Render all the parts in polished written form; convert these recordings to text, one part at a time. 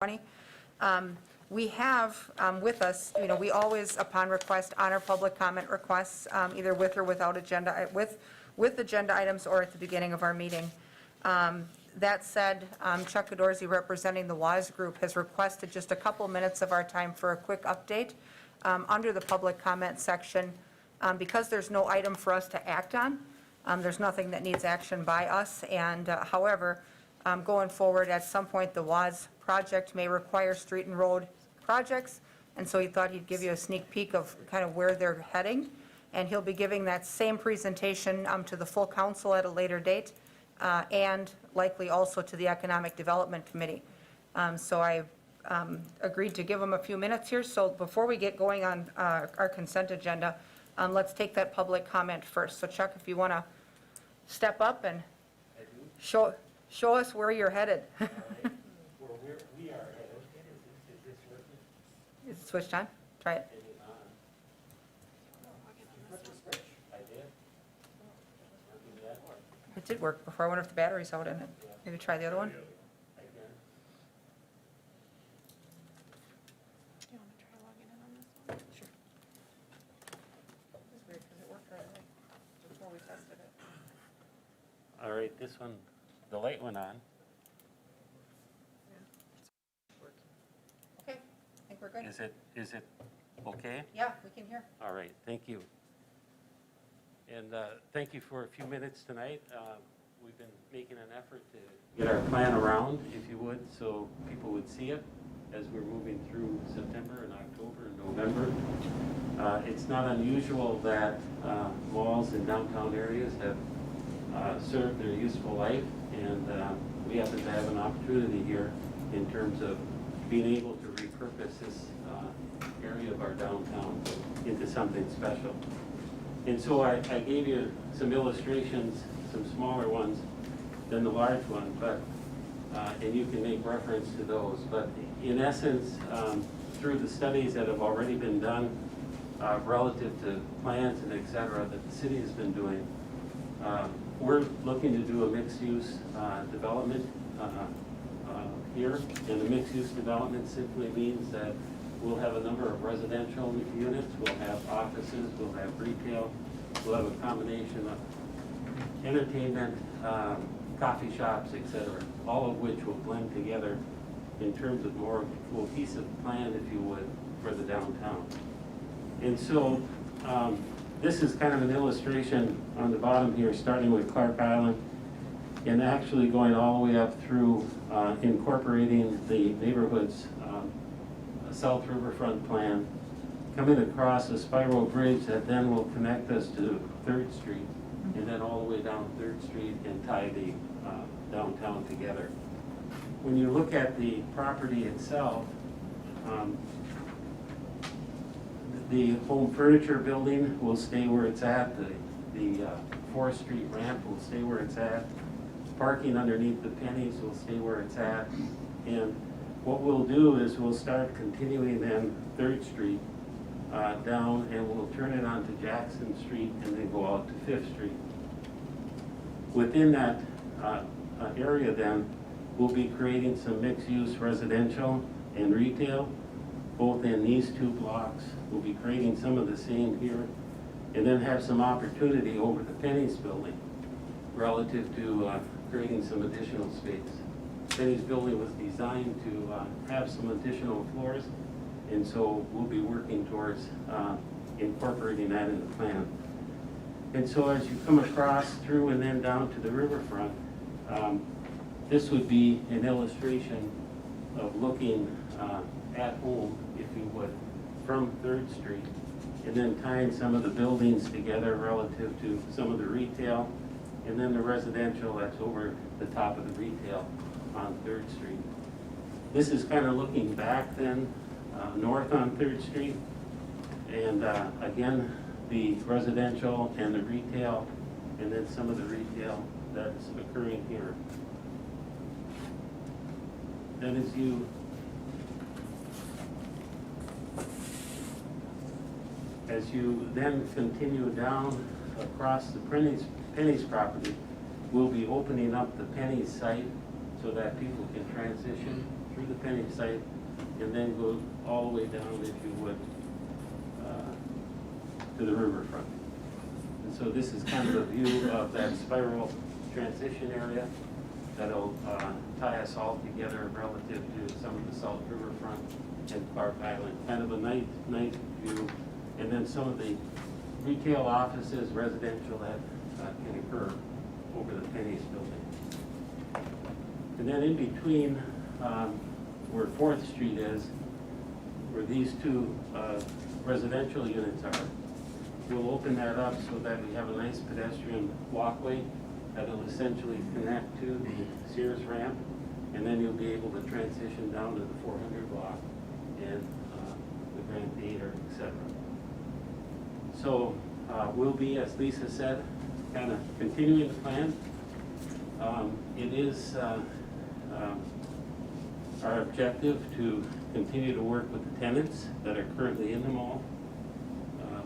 20. We have with us, we always, upon request, honor public comment requests, either with or without agenda, with agenda items or at the beginning of our meeting. That said, Chuck Adorsey, representing the WAS Group, has requested just a couple minutes of our time for a quick update under the public comment section. Because there's no item for us to act on, there's nothing that needs action by us. And however, going forward, at some point, the WAS project may require street and road projects, and so he thought he'd give you a sneak peek of kind of where they're heading. And he'll be giving that same presentation to the full council at a later date, and likely also to the Economic Development Committee. So I agreed to give him a few minutes here. So before we get going on our consent agenda, let's take that public comment first. So Chuck, if you want to step up and show us where you're headed. All right. Where we are headed. Is this working? Is it switched on? Try it. It is on. I did. Working that one. It did work before. I wonder if the battery's out in it. Maybe try the other one. I can. Do you want to try logging in on this one? Sure. It's weird because it worked right away before we tested it. All right, this one, the light went on. Okay, I think we're good. Is it okay? Yeah, we can hear. All right, thank you. And thank you for a few minutes tonight. We've been making an effort to get our plan around, if you would, so people would see it as we're moving through September and October and November. It's not unusual that malls in downtown areas have served their useful life, and we happen to have an opportunity here in terms of being able to repurpose this area of our downtown into something special. And so I gave you some illustrations, some smaller ones than the large one, but and you can make reference to those. But in essence, through the studies that have already been done relative to plans and et cetera that the city has been doing, we're looking to do a mixed-use development here. And the mixed-use development simply means that we'll have a number of residential units, we'll have offices, we'll have retail, we'll have a combination of entertainment, coffee shops, et cetera, all of which will blend together in terms of more cohesive plan, if you would, for the downtown. And so this is kind of an illustration on the bottom here, starting with Clark Island, and actually going all the way up through incorporating the neighborhood's South Riverfront plan, coming across a spiral bridge that then will connect us to 3rd Street, and then all the way down 3rd Street and tie the downtown together. When you look at the property itself, the home furniture building will stay where it's at, the 4th Street ramp will stay where it's at, parking underneath the pennies will stay where it's at, and what we'll do is we'll start continuing then 3rd Street down, and we'll turn it onto Jackson Street and then go out to 5th Street. Within that area then, we'll be creating some mixed-use residential and retail, both in these 2 blocks. We'll be creating some of the same here, and then have some opportunity over the Pennies building relative to creating some additional space. Penny's building was designed to have some additional floors, and so we'll be working towards incorporating that in the plan. And so as you come across through and then down to the riverfront, this would be an illustration of looking at home, if you would, from 3rd Street, and then tying some of the buildings together relative to some of the retail, and then the residential that's over the top of the retail on 3rd Street. This is kind of looking back then, north on 3rd Street, and again, the residential and the retail, and then some of the retail that's occurring here. Then as you then continue down across the Pennies property, we'll be opening up the Pennies site so that people can transition through the Penny site, and then go all the way down, if you would, to the riverfront. And so this is kind of a view of that spiral transition area that'll tie us all together relative to some of the South Riverfront and Clark Island. Kind of a nice view. And then some of the retail offices, residential that can occur over the Penny's building. And then in between where 4th Street is, where these two residential units are, we'll open that up so that we have a nice pedestrian walkway that'll essentially connect to the Sears ramp, and then you'll be able to transition down to the 400 block and the Grand Theater, etc. So we'll be, as Lisa said, kind of continuing the plan. It is our objective to continue to work with the tenants that are currently in the mall.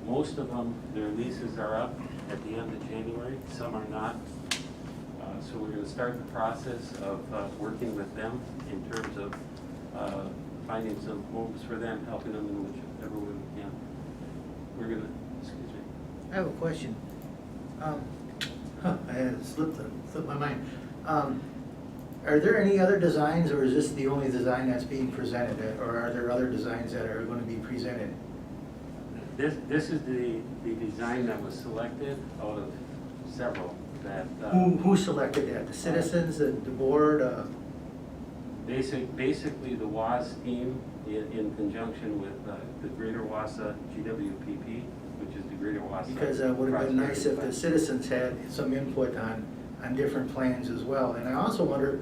Most of them, their leases are up at the end of January, some are not. So we're going to start the process of working with them in terms of finding some homes for them, helping them in whichever way we can. We're going to, excuse me. I have a question. I had slipped my mind. Are there any other designs, or is this the only design that's being presented, or are there other designs that are going to be presented? This is the design that was selected out of several that. Who selected that? The citizens, the board? Basically, the WAS team in conjunction with the Greater Wausau GWPP, which is the Greater Wausau. Because it would have been nice if the Prosperity citizens had some input on different plans as well. And I also wonder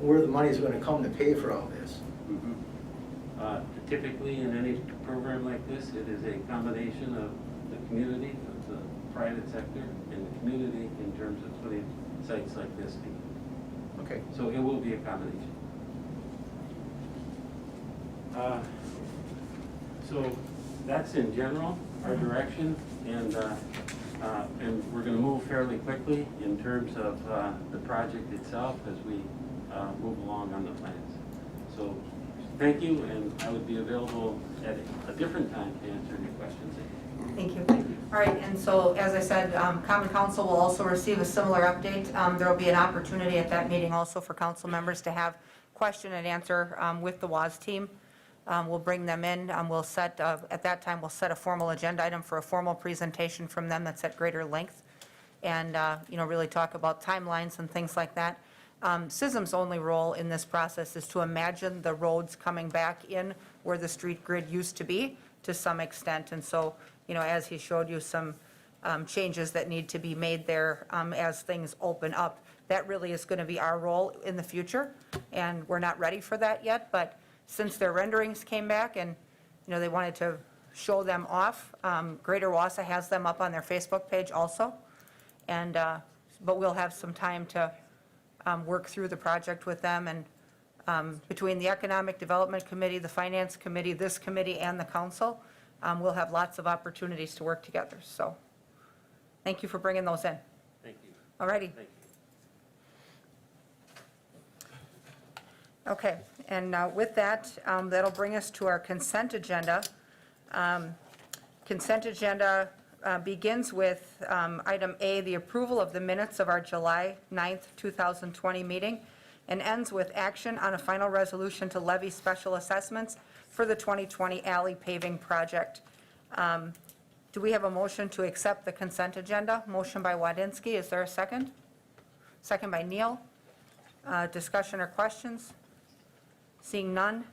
where the money is going to come to pay for all this. Fund. Typically, in any program like this, it is a combination of the community, of the private sector, and the community in terms of putting sites like this together. Okay. So it will be a combination. So that's in general our direction, and we're going to move fairly quickly in terms of the project itself as we move along on the plans. So thank you, and I would be available at a different time to answer any questions. Thank you. All right, and so, as I said, Common Council will also receive a similar update. There will be an opportunity at that meeting also for council members to have question and answer with the WAS team. We'll bring them in. We'll set, at that time, we'll set a formal agenda item for a formal presentation from them that's at greater length, and, really talk about timelines and things like that. SISM's only role in this process is to imagine the roads coming back in where the street grid used to be to some extent. And so, as he showed you some changes that need to be made there as things open up, that really is going to be our role in the future. And we're not ready for that yet, but since their renderings came back and, they wanted to show them off, Greater Wausau has them up on their Facebook page also. And, but we'll have some time to work through the project with them, and between the Economic Development Committee, the Finance Committee, this committee, and the council, we'll have lots of opportunities to work together. So thank you for bringing those in. Thank you. All righty. Thank you. Okay, and with that, that'll bring us to our consent agenda. Consent agenda begins with item A, the approval of the minutes of our July 9th, 2020 meeting, and ends with action on a final resolution to levy special assessments for the 2020 alley paving project. Do we have a motion to accept the consent agenda? Motion by Wadinsky. Is there a second? Second by Neal. Discussion or questions? Seeing none.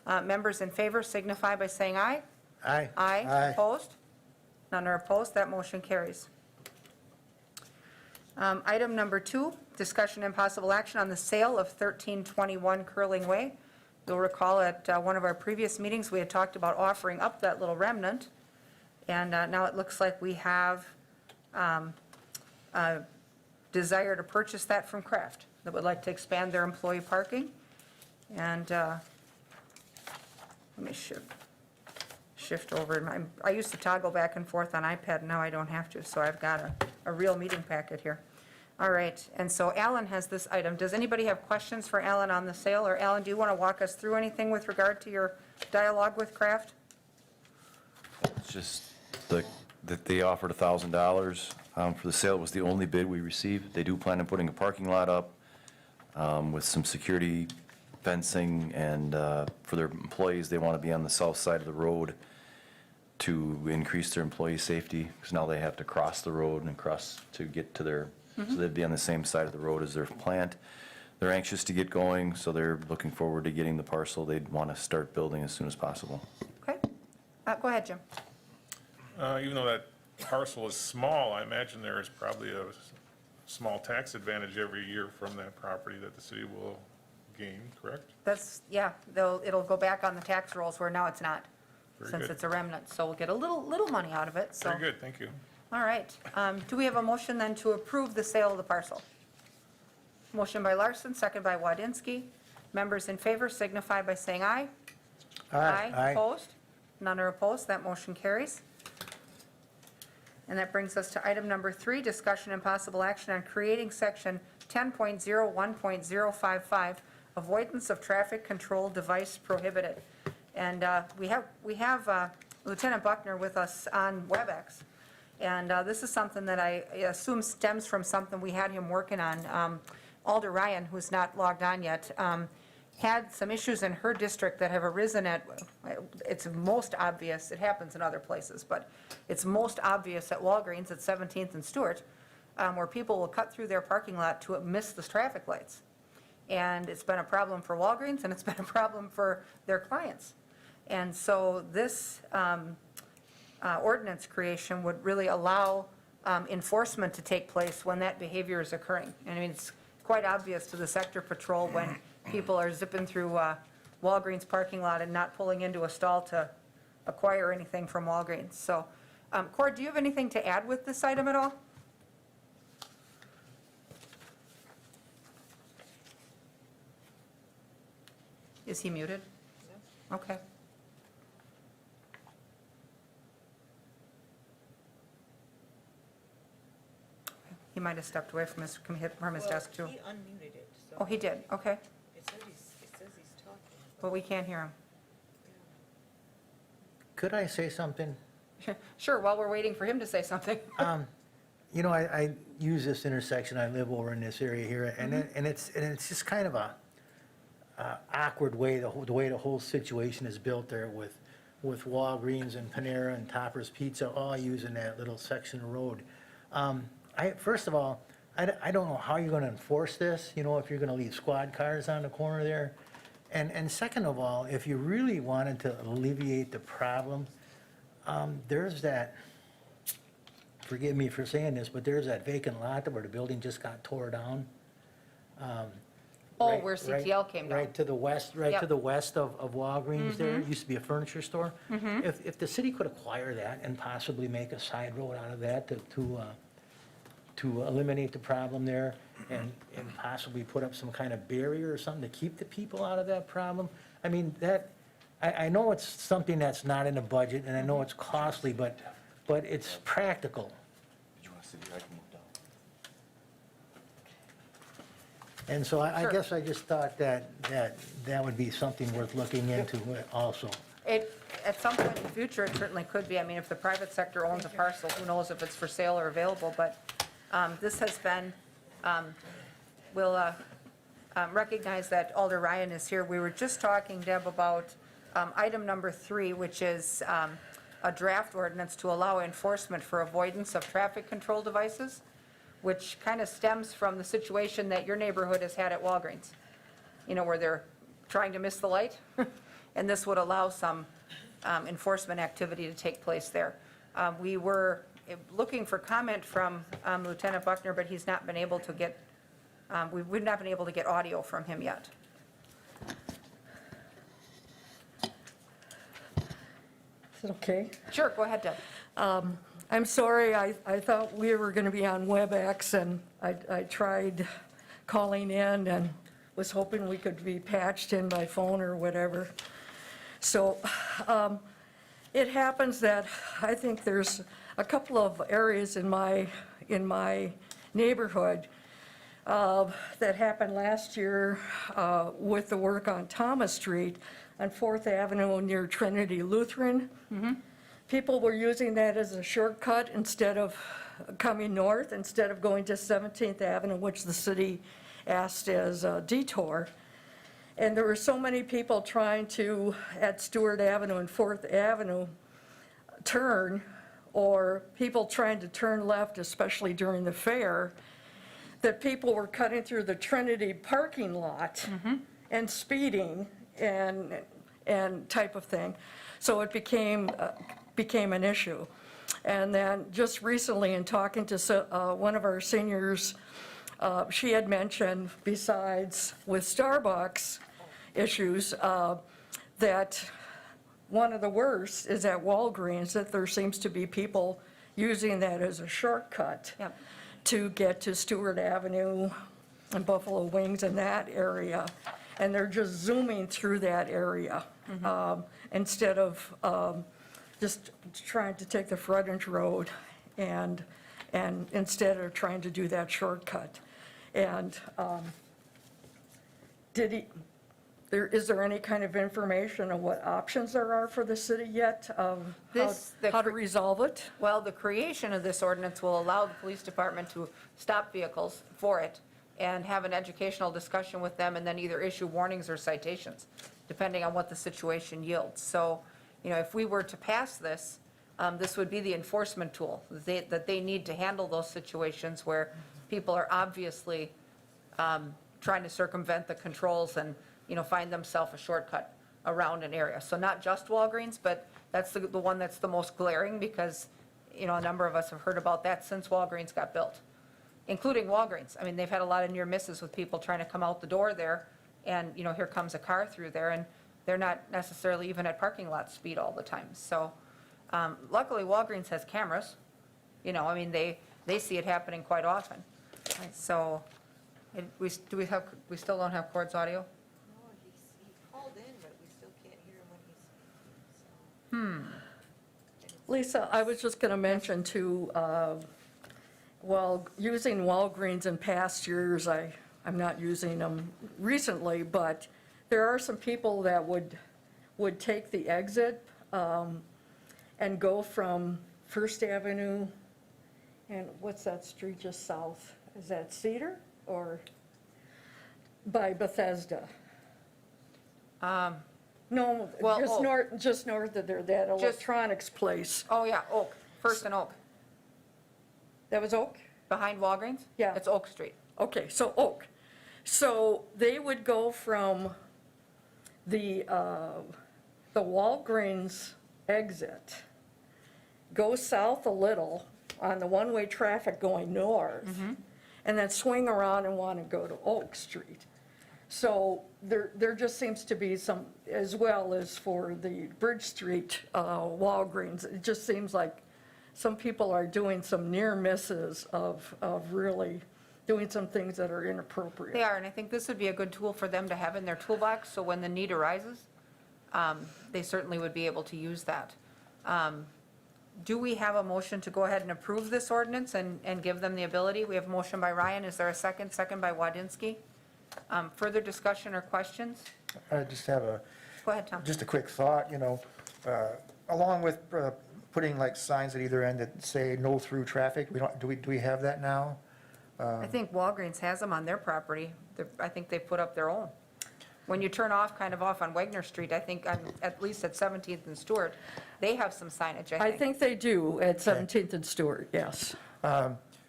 Members in favor signify by saying aye. Aye. Aye. Aye. Opposed? None are opposed. That motion carries. Item number 2, discussion and possible action on the sale of 1321 Curling Way. You'll recall at one of our previous meetings, we had talked about offering up that little remnant. And now it looks like we have a desire to purchase that from Kraft that would like to expand their employee parking. And let me shift over. I used to toggle back and forth on iPad, now I don't have to, so I've got a real meeting packet here. All right, and so Alan has this item. Does anybody have questions for Alan on the sale? Or Alan, do you want to walk us through anything with regard to your dialogue with Kraft? It's just that they offered $1,000 for the sale. It was the only bid we received. They do plan on putting a parking lot up with some security fencing, and for their employees, they want to be on the south side of the road to increase their employee safety, because now they have to cross the road and cross to get to their, so they'd be on the same side of the road as their plant. They're anxious to get going, so they're looking forward to getting the parcel. They'd want to start building as soon as possible. Okay, go ahead, Jim. Even though that parcel is small, I imagine there is probably a small tax advantage every year from that property that the city will gain, correct? That's, yeah, it'll go back on the tax rolls where now it's not, Very since good. it's a remnant. So we'll get a little money out of it, so. Very good, thank you. All right. Do we have a motion then to approve the sale of the parcel? Motion by Larson, second by Wadinsky. Members in favor signify by saying aye. Opposed? None are opposed. That motion carries. And that brings us to item number 3, discussion and possible action on creating section 10.01.055, avoidance of traffic control device prohibited. And we have Lieutenant Buckner with us on WebEx. And this is something that I assume stems from something we had him working on. Alder Ryan, who's not logged on yet, had some issues in her district that have arisen at, it's most obvious, it happens in other places, but it's most obvious at Walgreens at 17th and Stewart, where people will cut through their parking lot to miss the traffic lights. And it's been a problem for Walgreens, and it's been a problem for their clients. And so this ordinance creation would really allow enforcement to take place when that behavior is occurring. And I mean, it's quite obvious to the sector patrol when people are zipping through Walgreens parking lot and not pulling into a stall to acquire anything from Walgreens. So, Cord, do you have anything to add with this item at all? Is he muted? Okay. He might have stepped away from his desk too. He unmuted it, so. Oh, he did, okay. It says he's talking. But we can't hear Could I say something? him. Sure, while we're waiting for him to say something. You know, I use this intersection, I live over in this area here, and it's just kind of a awkward way, the way the whole situation is built there with Walgreens and Panera and Topper's Pizza all using that little section of road. First of all, I don't know how you're gonna enforce this, you know, if you're gonna leave squad cars on the corner there. And second of all, if you really wanted to alleviate the problem, there's that, forgive me for saying this, but there's that vacant lot where the building just got tore down. Oh, Right- where right- CTL came down. Right to the west, right Yep. to the west of Walgreens there, it used to be a furniture store. If the city could acquire that and possibly make a side road out of that to eliminate the problem there and possibly put up some kind of barrier or something to keep the people out of that problem. I mean, I know it's something that's not in the budget and I know it's costly, but it's practical. Did you want to sit here? I can move down. And so I Sure. guess I just thought that would be something worth looking into also. At some point in the future, it certainly could be. I mean, if the private sector owns a parcel, who knows if it's for sale or available, but this has been, we'll recognize that Alder Ryan is here. We were just talking, Deb, about item number 3, which is a draft ordinance to allow enforcement for avoidance of traffic control devices, which kind of stems from the situation that your neighborhood has had at Walgreens, you know, where they're trying to miss the light. And this would allow some enforcement activity to take place there. We were looking for comment from Lieutenant Buckner, but he's not been able to get, we've not been able to get audio from him yet. Is it okay? Sure, go ahead, Deb. I'm sorry, I thought we were going to be on WebEx, and I tried calling in and was hoping we could be patched in by phone or whatever. So it happens that I think there's a couple of areas in my neighborhood that happened last year with the work on Thomas Street on 4th Avenue near Trinity Lutheran. People were using that as a shortcut instead of coming north, instead of going to 17th Avenue, which the city asked as a detour. And there were so many people trying to, at Stewart Avenue and 4th Avenue, turn, or people trying to turn left, especially during the fair, that people were cutting through the Trinity parking lot and speeding and type of thing. So it became an issue. And then just recently, in talking to one of our seniors, she had mentioned, besides with Starbucks issues, that one of the worst is at Walgreens, that there seems to be people using that as a shortcut Yep. to get to Stewart Avenue and Buffalo Wings in that area. And they're just zooming through that area instead of just trying to take the frontage road and instead of trying to do that shortcut. And is there any kind of information on what options there are for the city yet of how to resolve it? Well, the creation of this ordinance will allow the police department to stop vehicles for it and have an educational discussion with them, and then either issue warnings or citations, depending on what the situation yields. So, if we were to pass this, this would be the enforcement tool that they need to handle those situations where people are obviously trying to circumvent the controls and, find themselves a shortcut around an area. So not just Walgreens, but that's the one that's the most glaring, because, a number of us have heard about that since Walgreens got built, including Walgreens. I mean, they've had a lot of near misses with people trying to come out the door there, and, here comes a car through there, and they're not necessarily even at parking lot speed all the time. So luckily, Walgreens has cameras. They see it happening quite often. So we still don't have Cord's audio? No, he called in, but we still can't hear him when he's speaking, so. Lisa, I was just going to mention too, using Walgreens in past years, I'm not using them recently, but there are some people that would take the exit and go from First Avenue, and what's that street just south? Is that Cedar or by Bethesda? No, Well, just north of there, that electronics place. Oh, yeah, Oak, First and Oak, That was Oak? behind Walgreens? Yeah. It's Oak Street. Okay, so Oak. So they would go from the Walgreens exit, go south a little on the one-way traffic going north, and then swing around and want to go to Oak Street. So there just seems to be some, as well as for the Bridge Street Walgreens, it just seems like some people are doing some near misses of really doing some things that are inappropriate. They are, and I think this would be a good tool for them to have in their toolbox, so when the need arises, they certainly would be able to use that. Do we have a motion to go ahead and approve this ordinance and give them the ability? We have a motion by Ryan. Is there a second? Second by Wadinsky. Further discussion or questions? I just have Go ahead, Tom. just a quick thought, along with putting like signs at either end that say no through traffic, do we have that now? I think Walgreens has them on their property. I think they put up their own. When you turn off, kind of off on Wagner Street, I think, at least at 17th and Stewart, they have some signage, I think they do at 17th and Stewart, yes.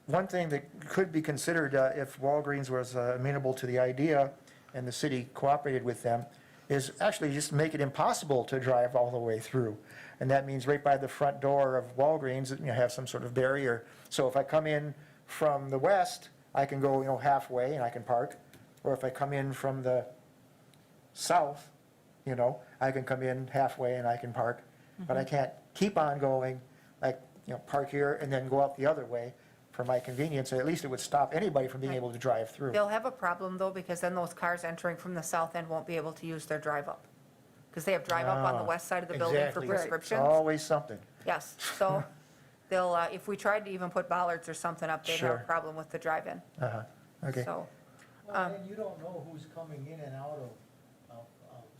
One thing that could be considered if Walgreens was amenable to the idea and the city cooperated with them is actually just make it impossible to drive all the way through. And that means right by the front door of Walgreens, have some sort of barrier. So if I come in from the west, I can go, halfway and I can park. Or if I come in from the south, I can come in halfway and I can park. But I can't keep on going, like, park here and then go out the other way for my convenience. At least it would stop anybody from being able to drive through. They'll have a problem, though, because then those cars entering from the south end won't be able to use their drive-up. Because they have drive-up on the west side of the building for Exactly. prescriptions. Always something. Yes, so they'll, if we tried to even put bollards or something up, they'd have a Sure. problem with the drive-in. Okay. So, Well, and you don't know who's coming in and out of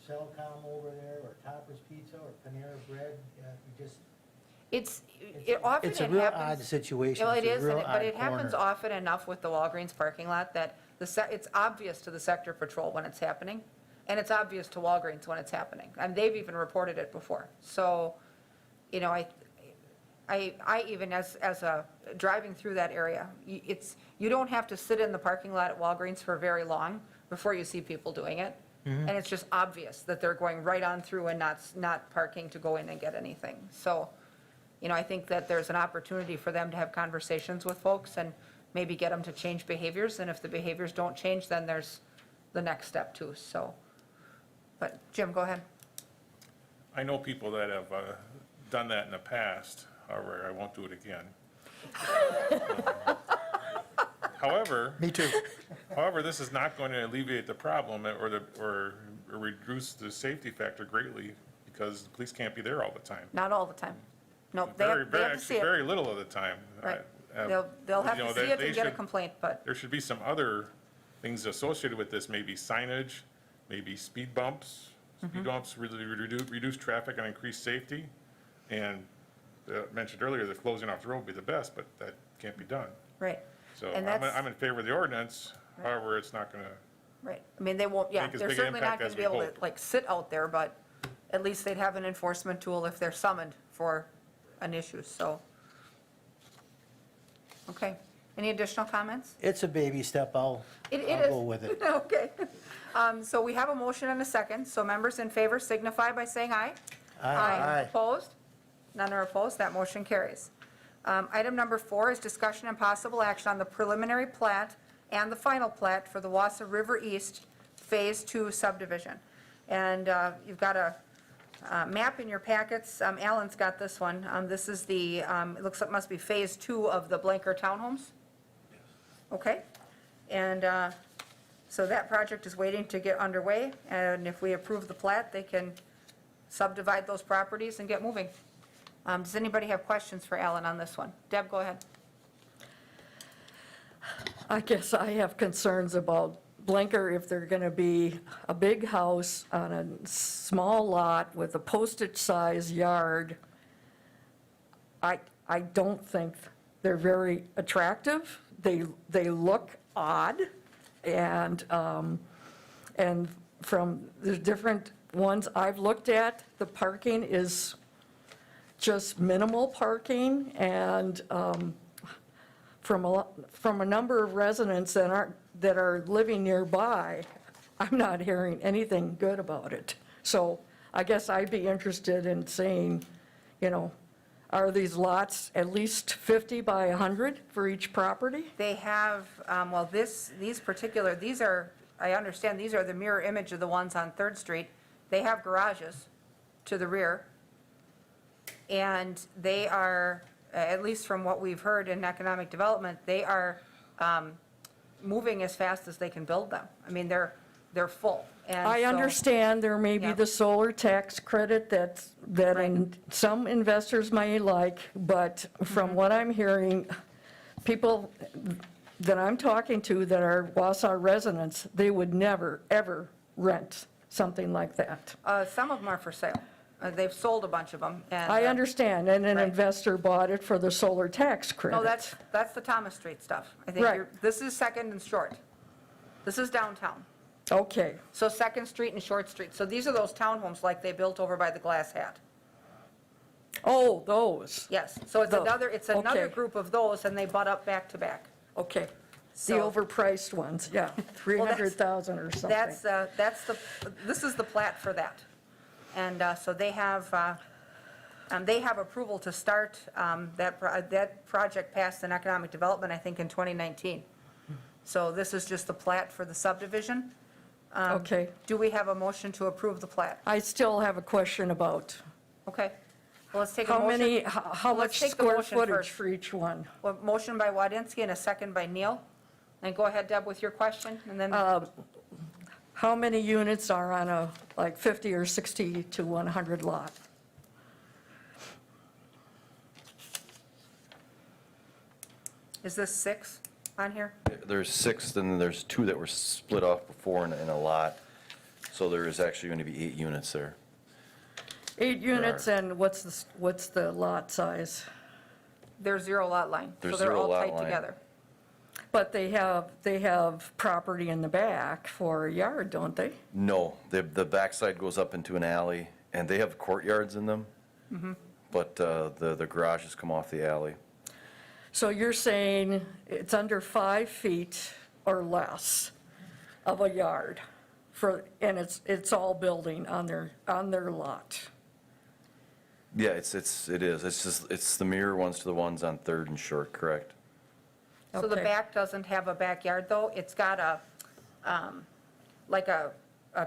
Cellcom over there, or Topper's Pizza, or Panera Bread, you just, often it's a it real happens. odd situation. Well, it It's a is, real but odd it happens corner. often enough with the Walgreens parking lot that it's obvious to the sector patrol when it's happening, and it's obvious to Walgreens when it's happening. And they've even reported it before. So, you know, I even as a, driving through that area, you don't have to sit in the parking lot at Walgreens for very long before you see people doing it. And it's just obvious that they're going right on through and not parking to go in and get anything. So, you know, I think that there's an opportunity for them to have conversations with folks and maybe get them to change behaviors. And if the behaviors don't change, then there's the next step too, so. But Jim, go ahead. I know people that have done that in the past, however, I won't do it again. However, Me too. however, this is not going to alleviate the problem or reduce the safety factor greatly, because the police can't be there all the time. Not all the time. No, they Very, have very, to see actually, it. very little of the time. Right. Uh, They'll have you know, to see it they and get a should- complaint, but, There should be some other things associated with this, maybe signage, maybe speed bumps. Mm-hmm. Speed bumps really reduce traffic and increase safety. And mentioned earlier, the closing off the road would be the best, but that can't be done. right, So And I'm that's- in favor of the ordinance, however, it's not gonna, right. I mean, they won't, yeah, Make as they're big an certainly not impact going as to be we able to, hope. like, sit out there, but at least they'd have an enforcement tool if they're summoned for an issue, so. Okay. Any additional comments? It's a baby step, I'll go with it. Okay. So we have a motion and a second, so members in favor signify by saying aye. Aye. Opposed? None are opposed, that motion carries. Item number 4 is discussion and possible action on the preliminary plat and the final plat for the Wausau River East Phase 2 subdivision. And you've got a map in your packets. Alan's got this one. This is the, it looks like it must be Phase 2 of the Blanker Townhomes? Okay. And so that project is waiting to get underway, and if we approve the plat, they can subdivide those properties and get moving. Does anybody have questions for Alan on this one? Deb, go ahead. I guess I have concerns about Blanker, if they're going to be a big house on a small lot with a postage-size yard. I don't think they're very attractive. They look odd, and from the different ones I've looked at, the parking is just minimal parking, and from a number of residents that are living nearby, I'm not hearing anything good about it. So I guess I'd be interested in seeing, you know, are these lots at least 50 by 100 for each property? They have, well, these are, I understand, these are the mirror image of the ones on 3rd Street. They have garages to the rear, and they are, at least from what we've heard in economic development, they are moving as fast as they can build them. I mean, they're full. And I so- understand there may be Yep. the solar tax credit that Right. some investors may like, but from what I'm hearing, people that I'm talking to that are Wausau residents, they would never, ever rent something like that. Some of them are for sale. They've sold a bunch of them, and. I understand, and an Right. investor bought it for the solar tax credit. No, that's the Thomas Street stuff. I think Right. this is Second and Short. This is downtown. Okay, So Second Street and Short Street. So these are those townhomes like they built over by the Glass Hat. oh, those, Yes, so it's Those. another Okay. group of those, and they butt up back to back. okay. The So- overpriced ones, yeah, 300,000 or something. This is the plat for that. And so they have approval to start, that project passed in economic development, I think, in 2019. So this is just the plat for the subdivision. Okay. Do we have a motion to approve the plat? I still have a question about Okay. Well, let's take a how motion. many, how Let's much take the square motion footage first. for each one? Well, motion by Wadinsky and a second by Neal. And go ahead, Deb, with your question, and then, How many units are on a, like, 50 or 60 to 100 lot? is this 6? on here? There's 6, then there's 2 that were split off before in a lot. So there is actually going to be 8 units there. 8 units, and what's the lot size? There's 0 lot line. There's So they're 0 all lot tight line. together. But they have property in the back for a yard, don't they? No, the backside goes up into an alley, and they have courtyards in them. But the garages come off the alley. So you're saying it's under 5 feet or less of a yard and it's all building on their lot? Yeah, it is. It's the mirror ones to the ones on 3rd and Short, correct? So the Okay. back doesn't have a backyard, though. It's got like a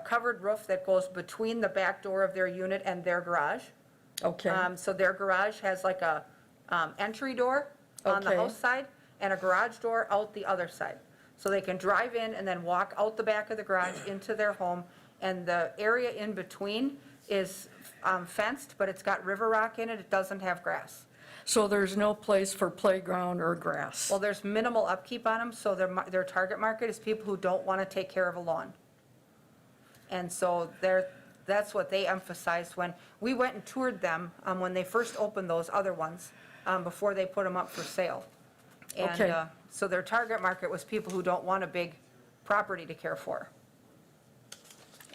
covered roof that goes between the back door of their unit and their garage. Okay, So their garage has like a entry door on the Okay. house side and a garage door out the other side. So they can drive in and then walk out the back of the garage into their home. And the area in between is fenced, but it's got river rock in it. It doesn't have grass. so there's no place for playground or grass? Well, there's minimal upkeep on them, so their target market is people who don't want to take care of a lawn. And so that's what they emphasized when we went and toured them, when they first opened those other ones, before they put them up for sale. Okay. And so their target market was people who don't want a big property to care for.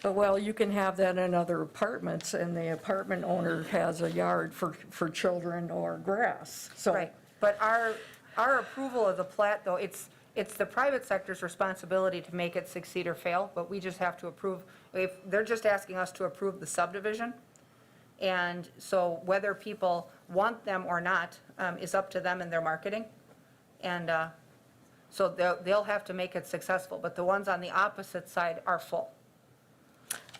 Well, you can have that in other apartments, and the apartment owner has a yard for children or grass, so. Right, but our approval of the plat, though, it's the private sector's responsibility to make it succeed or fail, but we just have to approve, they're just asking us to approve the subdivision. And so whether people want them or not is up to them and their marketing. And so they'll have to make it successful, but the ones on the opposite side are full.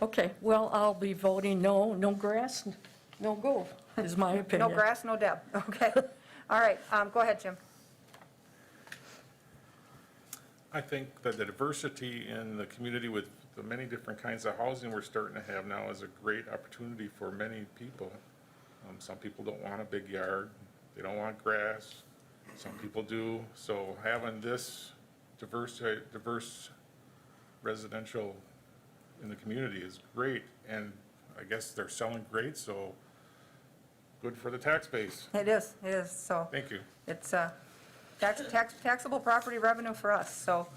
Okay, well, I'll be voting no grass, no go, is my opinion. No grass, no Deb, okay? All right, go ahead, Jim. I think that the diversity in the community with the many different kinds of housing we're starting to have now is a great opportunity for many people. Some people don't want a big yard, they don't want grass, some people do. So having this diverse residential in the community is great, and I guess they're selling great, so good for the tax base. It is, so. Thank you. It's taxable property revenue for us, so,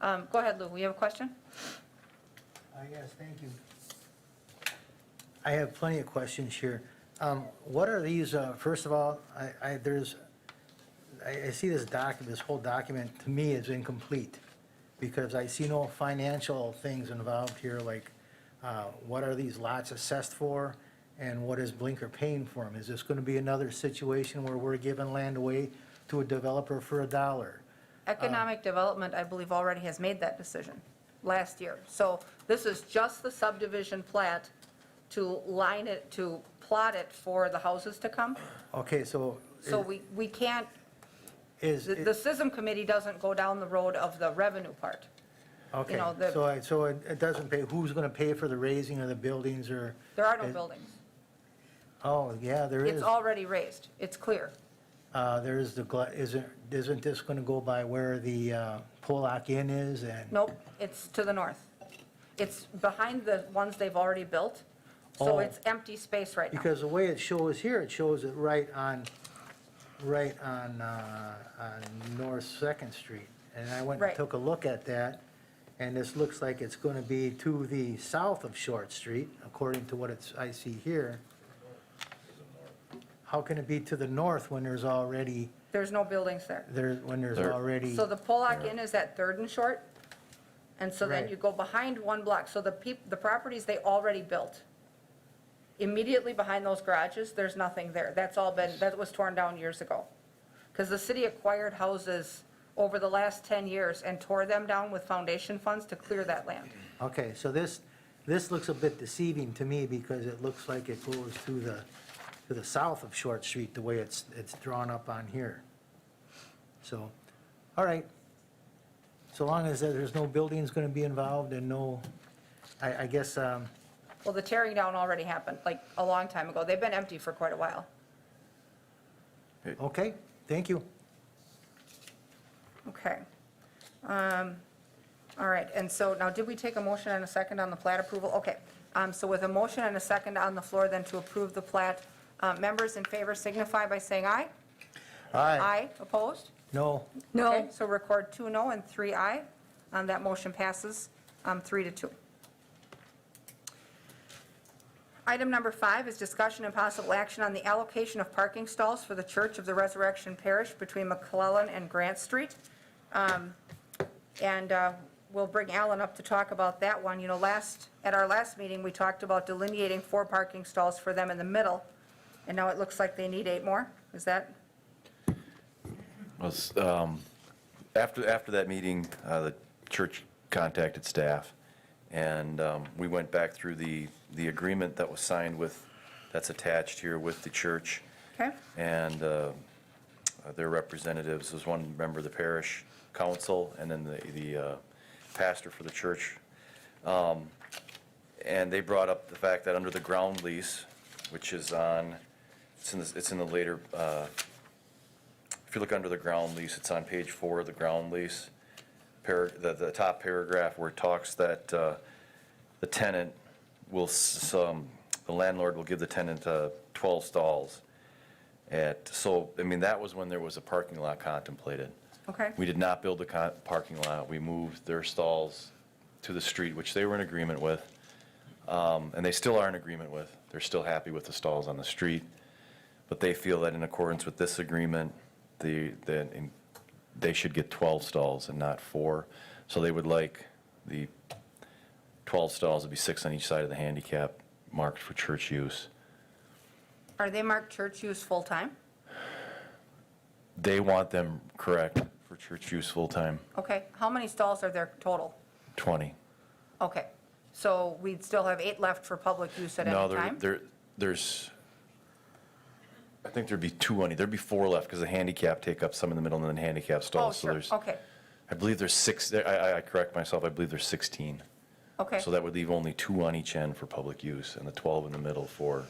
go ahead, Lou, we have a question? Yes, thank you. I have plenty of questions here. What are these, first of all, I see this whole document, to me, is incomplete, because I see no financial things involved here, like what are these lots assessed for, and what is Blinker paying for them? Is this going to be another situation where we're giving land away to a developer for $1? Economic Development, I believe, already has made that decision last year. So this is just the subdivision plat to plot it for the houses to come. Okay, so. So we can't, Is, the SISM committee doesn't go down the road of the revenue part. okay, know, so it doesn't pay, who's going to pay for the raising of the buildings, or? There are no buildings. Oh, yeah, there is. It's already raised. It's clear. There is isn't this going to go by where the Pollock Inn is, and? Nope, it's to the north. It's behind the ones they've already built, so Oh. it's empty space right now. Because the way it shows here, it shows it right on North Second Street. And I went and Right. took a look at that, and this looks like it's going to be to the south of Short Street, according to what I see here. How can it be to the north when there's already, There's no buildings there. when there's There- already? So the Pollock Inn is at Third and Short, and so then Right. you go behind one block. So the properties they already built, immediately behind those garages, there's nothing there. That was torn down years ago. Because the city acquired houses over the last 10 years and tore them down with foundation funds to clear that land. Okay, so this looks a bit deceiving to me, because it looks like it goes to the south of Short Street, the way it's drawn up on here. So, all right. So long as there's no buildings going to be involved and no, I guess, Well, the tearing down already happened, like a long time ago. They've been empty for quite a while. okay, thank you. Okay. All right, and so now, did we take a motion and a second on the plat approval? Okay, so with a motion and a second on the floor then to approve the plat, members in favor signify by saying aye. Aye, opposed? No, No, Okay, so record 2 no and 3 aye. That motion passes 3-2. Item number 5 is discussion and possible action on the allocation of parking stalls for the Church of the Resurrection Parish between Mcclellan and Grant Street. And we'll bring Alan up to talk about that one. You know, at our last meeting, we talked about delineating 4 parking stalls for them in the middle, and now it looks like they need 8 more. Is that? Was, after that meeting, the church contacted staff, and we went back through the agreement that was signed with, that's attached here with the church. Okay. And their representatives, was one member of the parish council, and then the pastor for the church. And they brought up the fact that under the ground lease, which is on, it's in the later, if you look under the ground lease, it's on page 4 of the ground lease, the top paragraph where it talks that the tenant will, the landlord will give the tenant 12 stalls. So, I mean, that was when there was a parking lot contemplated. Okay. We did not build a parking lot. We moved their stalls to the street, which they were in agreement with, and they still are in agreement with. They're still happy with the stalls on the street, but they feel that in accordance with this agreement, they should get 12 stalls and not 4. So they would like the 12 stalls to be 6 on each side of the handicap, marked for church use. Are they marked church use full-time? They want them, correct, for church use full-time, Okay. How many stalls are there total? 20. Okay. So we'd still have 8 left for public use at any No, time? there's, I think there'd be 2 there'd be 4 left, because the handicap take up some in the middle and then handicap Oh, stalls. So sure. there's, Okay. I believe there's 6, I correct myself, I believe there's 16. Okay. So that would leave only 2 on each end for public use, and the 12 in the middle for,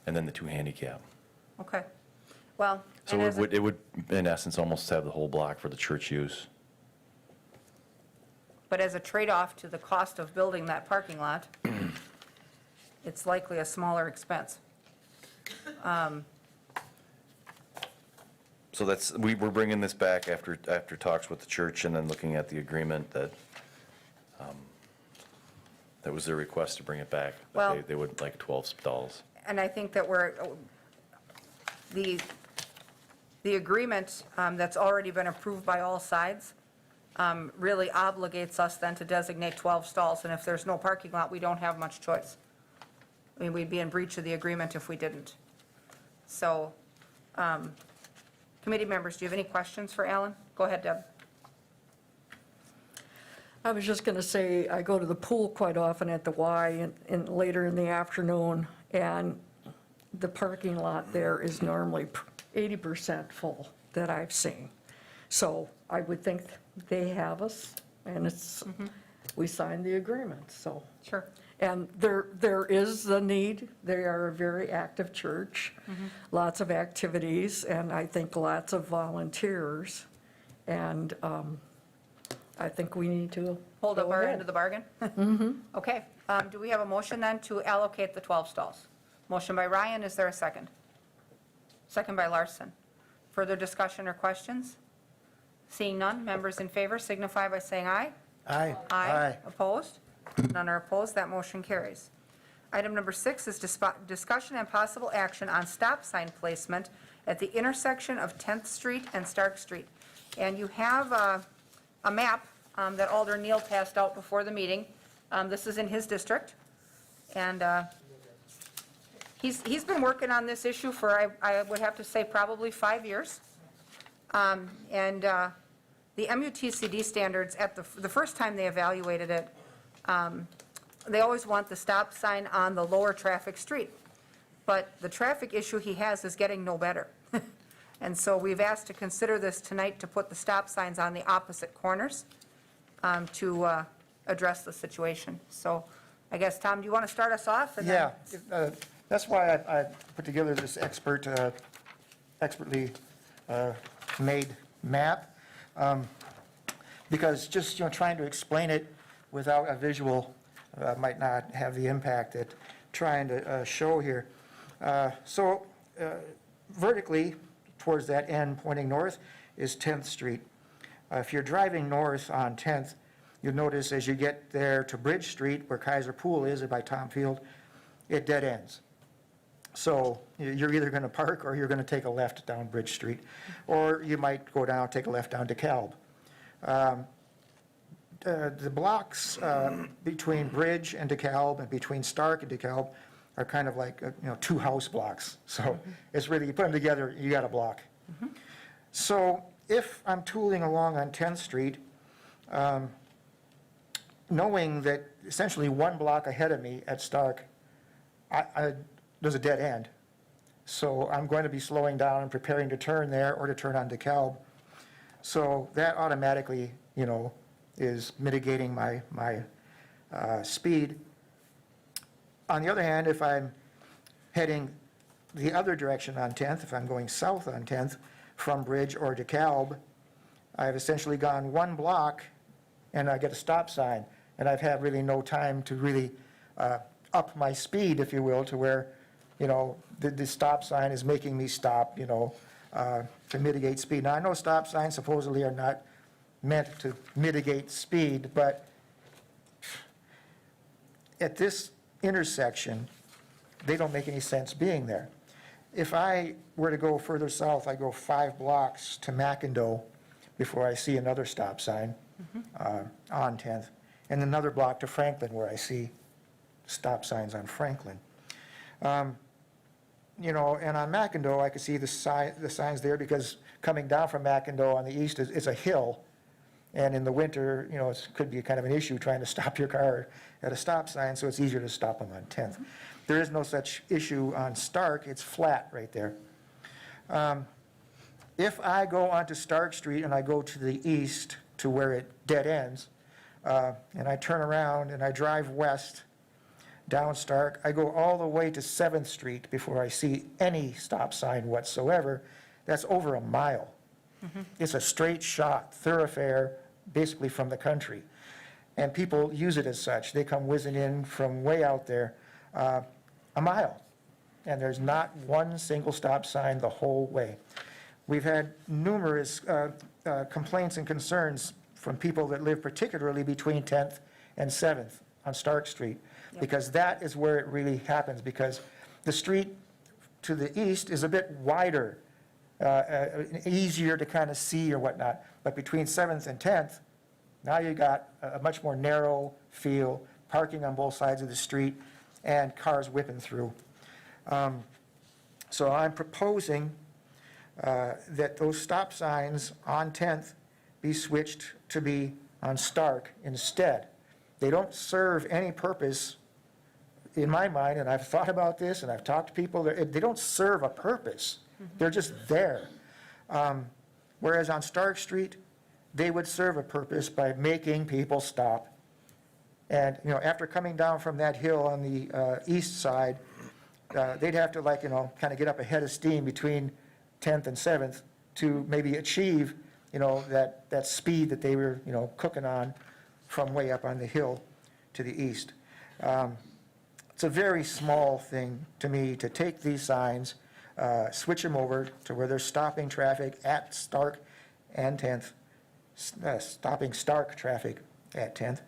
and then the 2 handicap. Okay. Well, So and it as a- would, in essence, almost have the whole block for the church use. but as a trade-off to the cost of building that parking lot, it's likely a smaller expense. So that's, we're bringing this back after talks with the church and then looking at the agreement that, that was their request to bring it back. that Well- They would like 12 stalls. And I think that the agreement that's already been approved by all sides really obligates us then to designate 12 stalls, and if there's no parking lot, we don't have much choice. I mean, we'd be in breach of the agreement if we didn't. So, committee members, do you have any questions for Alan? Go ahead, Deb. I was just going to say, I go to the pool quite often at the Y later in the afternoon, and the parking lot there is normally 80% full that I've seen. So I would think they have us, and it's, we signed the agreement, so. Sure. And there is the need. They are a very active church, lots of activities, and I think lots of volunteers. And I think we need to Hold up go our ahead. end of the bargain? Okay, do we have a motion then to allocate the 12 stalls? Motion by Ryan, is there a second? Second by Larson. Further discussion or questions? Seeing none, members in favor signify by saying aye. aye. Aye. Opposed? None are opposed, that motion carries. Item number 6 is discussion and possible action on stop sign placement at the intersection of 10th Street and Stark Street. And you have a map that Alder Neal passed out before the meeting. This is in his district. And he's been working on this issue for, I would have to say, probably 5 years. And the MUTCD standards, at the first time they evaluated it, they always want the stop sign on the lower traffic street. But the traffic issue he has is getting no better. And so we've asked to consider this tonight to put the stop signs on the opposite corners to address the situation. So I guess, Tom, do you want to start us off? And then- Yeah, that's why I put together this expertly made map. because just, trying to explain it without a visual might not have the impact that trying to show here. So vertically, towards that end pointing north, is 10th Street. If you're driving north on 10th, you'll notice as you get there to Bridge Street, where Kaiser Pool is, or by Tom Field, it dead ends. So you're either going to park or you're going to take a left down Bridge Street, or you might go down, take a left down DeKalb. The blocks between Bridge and DeKalb and between Stark and DeKalb are kind of like, two house blocks. So it's really, you put them together, you got a block. So if I'm tooling along on 10th Street, knowing that essentially one block ahead of me at Stark, there's a dead end. So I'm going to be slowing down and preparing to turn there or to turn on DeKalb. So that automatically, is mitigating my speed. On the other hand, if I'm heading the other direction on 10th, if I'm going south on 10th from Bridge or DeKalb, I've essentially gone one block and I get a stop sign. And I've had really no time to really up my speed, if you will, to where, the stop sign is making me stop, to mitigate speed. Now, I know stop signs supposedly are not meant to mitigate speed, but at this intersection, they don't make any sense being there. If I were to go further south, I go 5 blocks to McIndoe before I see another stop sign on 10th, and another block to Franklin where I see stop signs on Franklin. And on McIndoe, I could see the signs there because coming down from McIndoe on the east is a hill. And in the winter, it could be kind of an issue trying to stop your car at a stop sign, so it's easier to stop them on 10th. There is no such issue on Stark. It's flat right there. If I go onto Stark Street and I go to the east to where it dead ends, and I turn around and I drive west down Stark, I go all the way to 7th Street before I see any stop sign whatsoever. That's over a mile. It's a straight shot thoroughfare, basically from the country. And people use it as such. They come whizzing in from way out there, a mile. And there's not one single stop sign the whole way. We've had numerous complaints and concerns from people that live particularly between 10th and 7th on Stark Street, because that is where it really happens, because the street to the east is a bit wider, easier to kind of see or whatnot. But between 7th and 10th, now you got a much more narrow feel, parking on both sides of the street, and cars whipping through. So I'm proposing that those stop signs on 10th be switched to be on Stark instead. They don't serve any purpose, in my mind, and I've thought about this, and I've talked to people, they don't serve a purpose. They're just there. Whereas on Stark Street, they would serve a purpose by making people stop. And, after coming down from that hill on the east side, they'd have to kind of get up a head of steam between 10th and 7th to maybe achieve, that speed that they were, cooking on from way up on the hill to the east. It's a very small thing to me to take these signs, switch them over to where they're stopping traffic at Stark and 10th, stopping Stark traffic at 10th.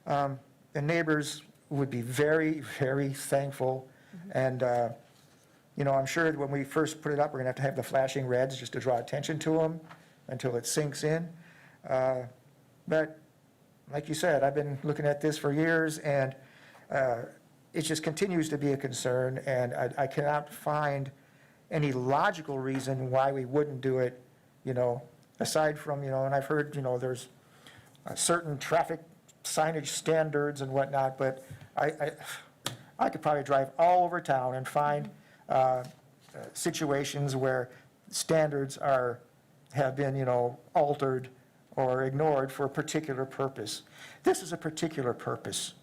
The neighbors would be very, very thankful. And, I'm sure that when we first put it up, we're going to have the flashing reds just to draw attention to them until it sinks in. But like you said, I've been looking at this for years, and it just continues to be a concern, and I cannot find any logical reason why we wouldn't do it, aside from, and I've heard, there's certain traffic signage standards and whatnot, but I could probably drive all over town and find situations where standards have been, altered or ignored for a particular purpose. This is a particular purpose.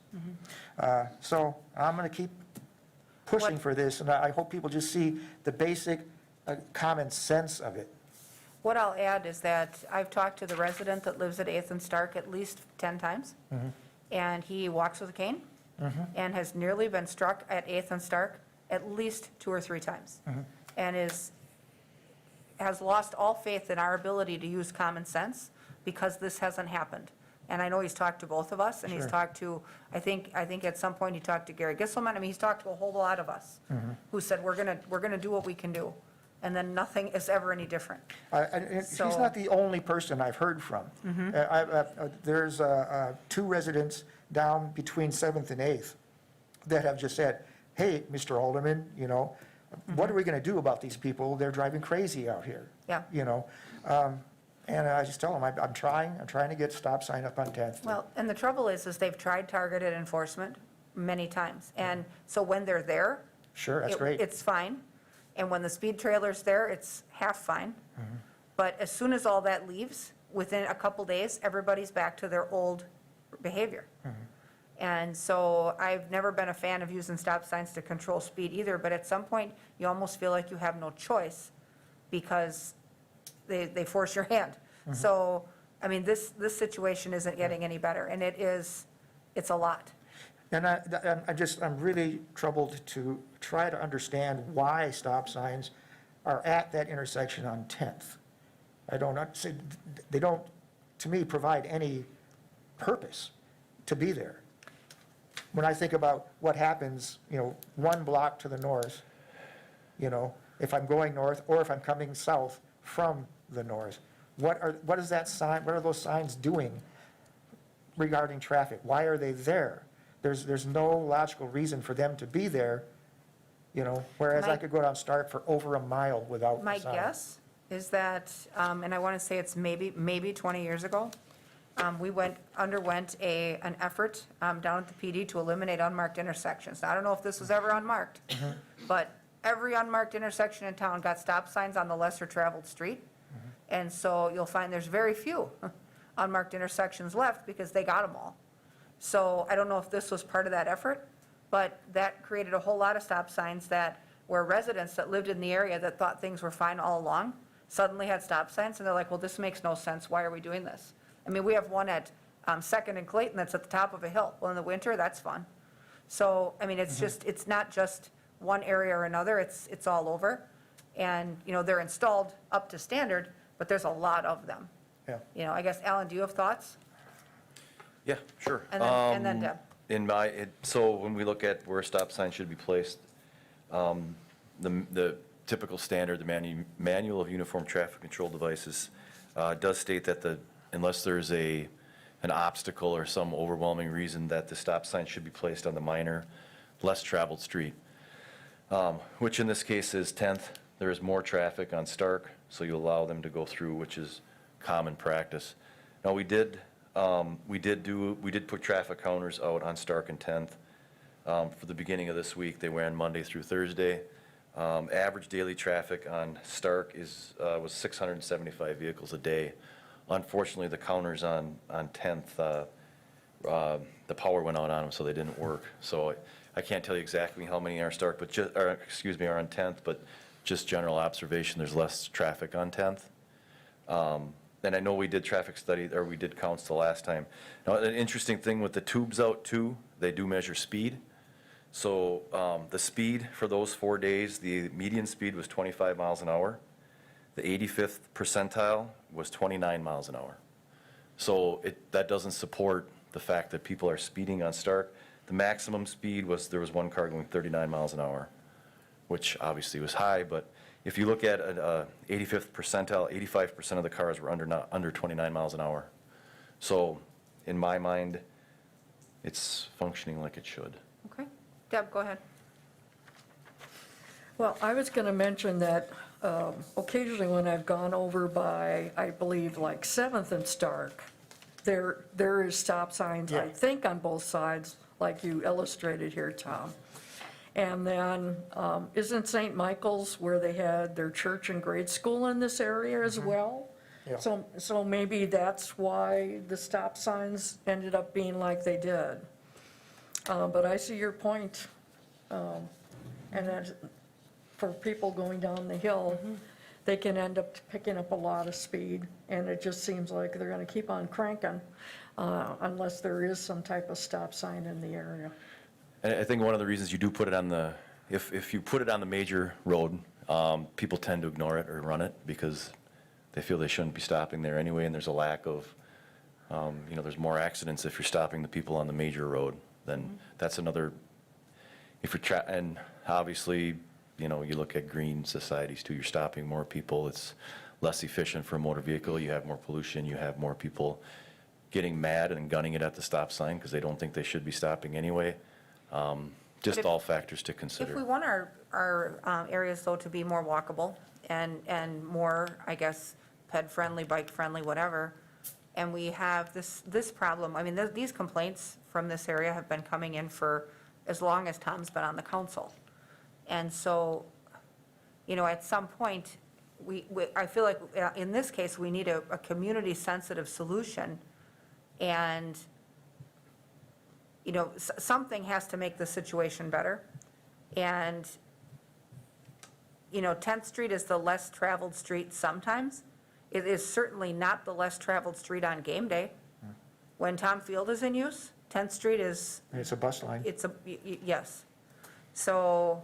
So I'm going to keep pushing for this, and I hope people just see the basic common sense of it. What I'll add is that I've talked to the resident that lives at 8th and Stark at least 10 times, and he walks with a cane, and has nearly been struck at 8th and Stark at least 2 or 3 times, and has lost all faith in our ability to use common sense because this hasn't happened. And I know he's talked to both of us, and he's Sure. talked to, I think at some point he talked to Gary Gisselman. I mean, he's talked to a whole lot of us who said, we're gonna do what we can do. And then nothing is ever any different. And he's So- not the only person I've heard from. There's 2 residents down between 7th and 8th that have just said, hey, Mr. Alderman, you know, what are we going to do about these people? They're driving crazy out here. Yeah. You know, and I just tell them, I'm trying to get stop sign up on 10th. Well, and the trouble is they've tried targeted enforcement many times. And so when they're there. Sure, that's it- great. It's fine. And when the speed trailer's there, it's half fine. But as soon as all that leaves, within a couple days, everybody's back to their old behavior. And so I've never been a fan of using stop signs to control speed either, but at some point, you almost feel like you have no choice because they force your hand. So, I mean, this situation isn't getting any better, and it's a lot. And I'm really troubled to try to understand why stop signs are at that intersection on 10th. They don't, to me, provide any purpose to be there. When I think about what happens, you know, 1 block to the north, you know, if I'm going north or if I'm coming south from the north, what is that sign, what are those signs doing regarding traffic? Why are they there? There's no logical reason for them to be there, you know, whereas I could go down Stark for over a mile without My a sign. guess is that, and I want to say it's maybe 20 years ago, we underwent an effort down at the PD to eliminate unmarked intersections. Now, I don't know if this was ever unmarked, but every unmarked intersection in town got stop signs on the lesser traveled street. And so you'll find there's very few unmarked intersections left because they got them all. So I don't know if this was part of that effort, but that created a whole lot of stop signs that where residents that lived in the area that thought things were fine all along suddenly had stop signs, and they're like, well, this makes no sense. Why are we doing this? I mean, we have one at 2nd and Clayton that's at the top of a hill. Well, in the winter, that's fun. So, I mean, it's not just one area or another, it's all over. And, you know, they're installed up to standard, but there's a lot of them. Yeah. You know, I guess, Alan, do you have thoughts? Yeah, sure. And then Deb. So when we look at where a stop sign should be placed, the typical standard, the Manual of Uniform Traffic Control Devices does state that unless there's an obstacle or some overwhelming reason, that the stop sign should be placed on the minor, less traveled street, which in this case is 10th. There is more traffic on Stark, so you allow them to go through, which is common practice. Now, we did put traffic counters out on Stark and 10th for the beginning of this week. They ran Monday through Thursday. Average daily traffic on Stark was 675 vehicles a day. Unfortunately, the counters on 10th, the power went out on them, so they didn't work. So I can't tell you exactly how many are Stark, are on 10th, but just general observation, there's less traffic on 10th. And I know we did we did counts the last time. Now, an interesting thing with the tubes out too, they do measure speed. So the speed for those 4 days, the median speed was 25 miles an hour. The 85th percentile was 29 miles an hour. So that doesn't support the fact that people are speeding on Stark. The maximum speed there was one car going 39 miles an hour, which obviously was high, but if you look at 85th percentile, 85% of the cars were under 29 miles an hour. So in my mind, it's functioning like it should. Okay. Deb, go ahead. Well, I was going to mention that occasionally when I've gone over by, I believe, like 7th and Stark, there is stop signs, I Yeah. think, on both sides, like you illustrated here, Tom. And then, isn't St. Michael's where they had their church and grade school in this area as well? Yeah. So maybe that's why the stop signs ended up being like they did. But I see your point. And that for people going down the hill, they can end up picking up a lot of speed, and it just seems like they're gonna keep on cranking unless there is some type of stop sign in the area. And I think one of the reasons you do put it on the, if you put it on the major road, people tend to ignore it or run it because they feel they shouldn't be stopping there anyway, and there's a lack of, there's more accidents if you're stopping the people on the major road. Then that's another, if you're, and obviously, you look at green societies too, you're stopping more people, it's less efficient for a motor vehicle, you have more pollution, you have more people getting mad and gunning it at the stop sign because they don't think they should be stopping anyway. Just if- all factors to If we consider. want our areas, though, to be more walkable and more, I guess, ped-friendly, bike-friendly, whatever, and we have this problem, I mean, these complaints from this area have been coming in for as long as Tom's been on the council. And so, at some point, I feel like in this case, we need a community-sensitive solution. And, something has to make the situation better. And, 10th Street is the less traveled street sometimes. It is certainly not the less traveled street on game day. When Tom Field is in use, 10th Street is, It's a bus line. it's yes. So,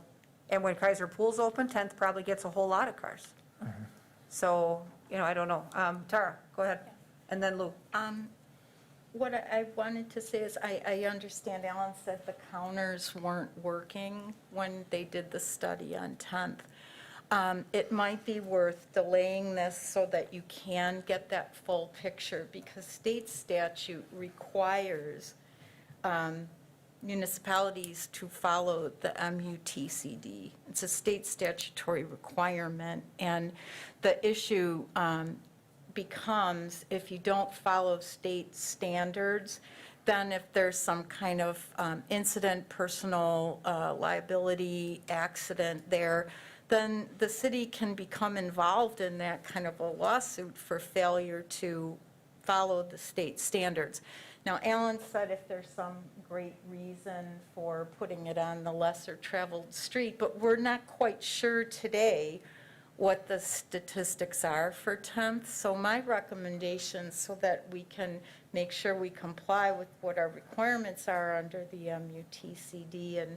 and when Kaiser Pool's open, 10th probably gets a whole lot of cars. So, I don't know. Tara, go ahead. And then Lou. What I wanted to say is, I understand Alan said the counters weren't working when they did the study on 10th. It might be worth delaying this so that you can get that full picture, because state statute requires municipalities to follow the MUTCD. It's a state statutory requirement, and the issue becomes, if you don't follow state standards, then if there's some kind of incident, personal liability, accident there, then the city can become involved in that kind of a lawsuit for failure to follow the state standards. Now, Alan said if there's some great reason for putting it on the lesser traveled street, but we're not quite sure today what the statistics are for 10th. So my recommendation, so that we can make sure we comply with what our requirements are under the MUTCD and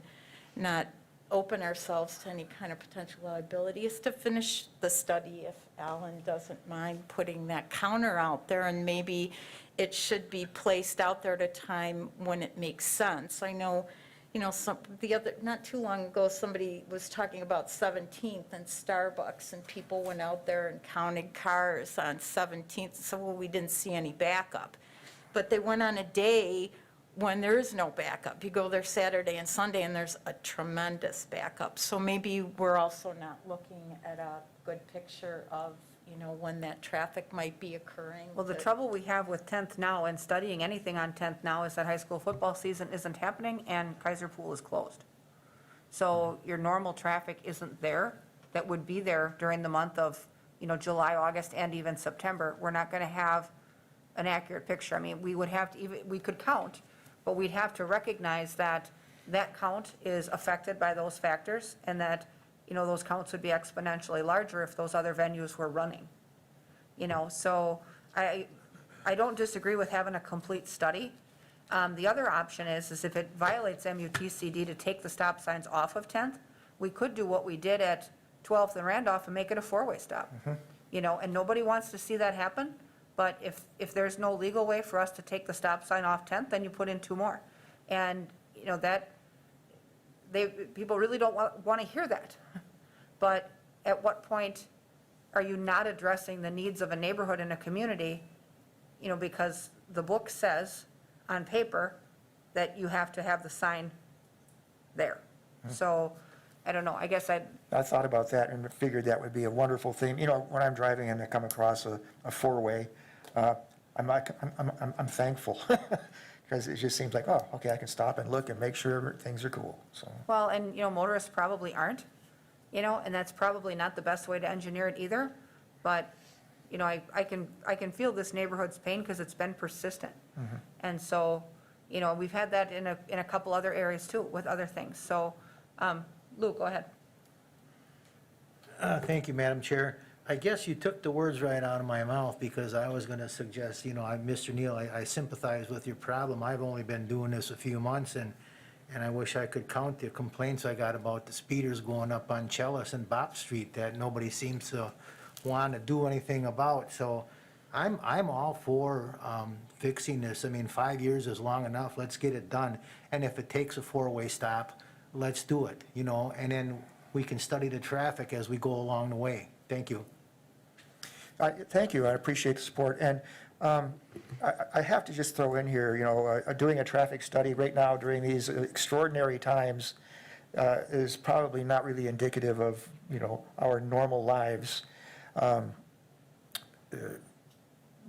not open ourselves to any kind of potential liability, is to finish the study, if Alan doesn't mind putting that counter out there, and maybe it should be placed out there at a time when it makes sense. I know, not too long ago, somebody was talking about 17th and Starbucks, and people went out there and counted cars on 17th, and said, well, we didn't see any backup. But they went on a day when there is no backup. You go there Saturday and Sunday, and there's a tremendous backup. So maybe we're also not looking at a good picture of, when that traffic might be occurring. Well, the trouble we have with 10th now and studying anything on 10th now is that high school football season isn't happening and Kaiser Pool is closed. So your normal traffic isn't there that would be there during the month of, July, August, and even September. We're not going to have an accurate picture. I mean, we would have to, we could count, but we'd have to recognize that that count is affected by those factors, and that, those counts would be exponentially larger if those other venues were running. So I don't disagree with having a complete study. The other option is if it violates MUTCD to take the stop signs off of 10th, we could do what we did at 12th and Randolph and make it a four-way stop. And nobody wants to see that happen, but if there's no legal way for us to take the stop sign off 10th, then you put in two more. And, people really don't want to hear that. But at what point are you not addressing the needs of a neighborhood and a community? Because the book says on paper that you have to have the sign there. So, I don't know, I guess I thought about that and figured that would be a wonderful thing. When I'm driving and I come across a four-way, I'm thankful, because it just seems like, oh, okay, I can stop and look and make sure things are cool, so. Well, and, motorists probably aren't, and that's probably not the best way to engineer it either. But, I can feel this neighborhood's pain because it's been persistent. And so, we've had that in a couple other areas too with other things. So, Lou, go ahead. Thank you, Madam Chair. I guess you took the words right out of my mouth, because I was gonna suggest, Mr. Neal, I sympathize with your problem. I've only been doing this a few months, and I wish I could count the complaints I got about the speeders going up on Chalice and Bop Street that nobody seems to want to do anything about. So I'm all for fixing this. I mean, 5 years is long enough. Let's get it done. And if it takes a four-way stop, let's do it, and then we can study the traffic as we go along the way. Thank you. Thank you, I appreciate the support. And I have to just throw in here, doing a traffic study right now during these extraordinary times is probably not really indicative of, our normal lives.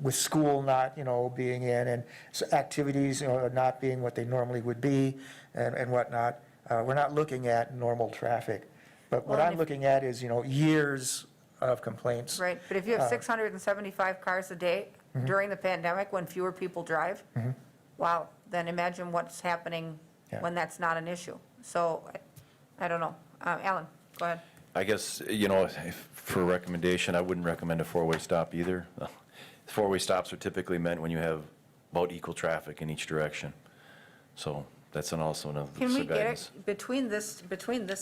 With school not, being in, and activities, not being what they normally would be, and whatnot, we're not looking at normal traffic. But what Well, I'm looking at is, years of complaints. Right, but if you have 675 cars a day during the pandemic, when fewer people drive, wow, then imagine what's happening Yeah. when that's not an issue. So, I don't know. Alan, go ahead. I guess, for recommendation, I wouldn't recommend a four-way stop either. Four-way stops are typically meant when you have about equal traffic in each direction. So that's also another Can piece we of get guidance. it, between this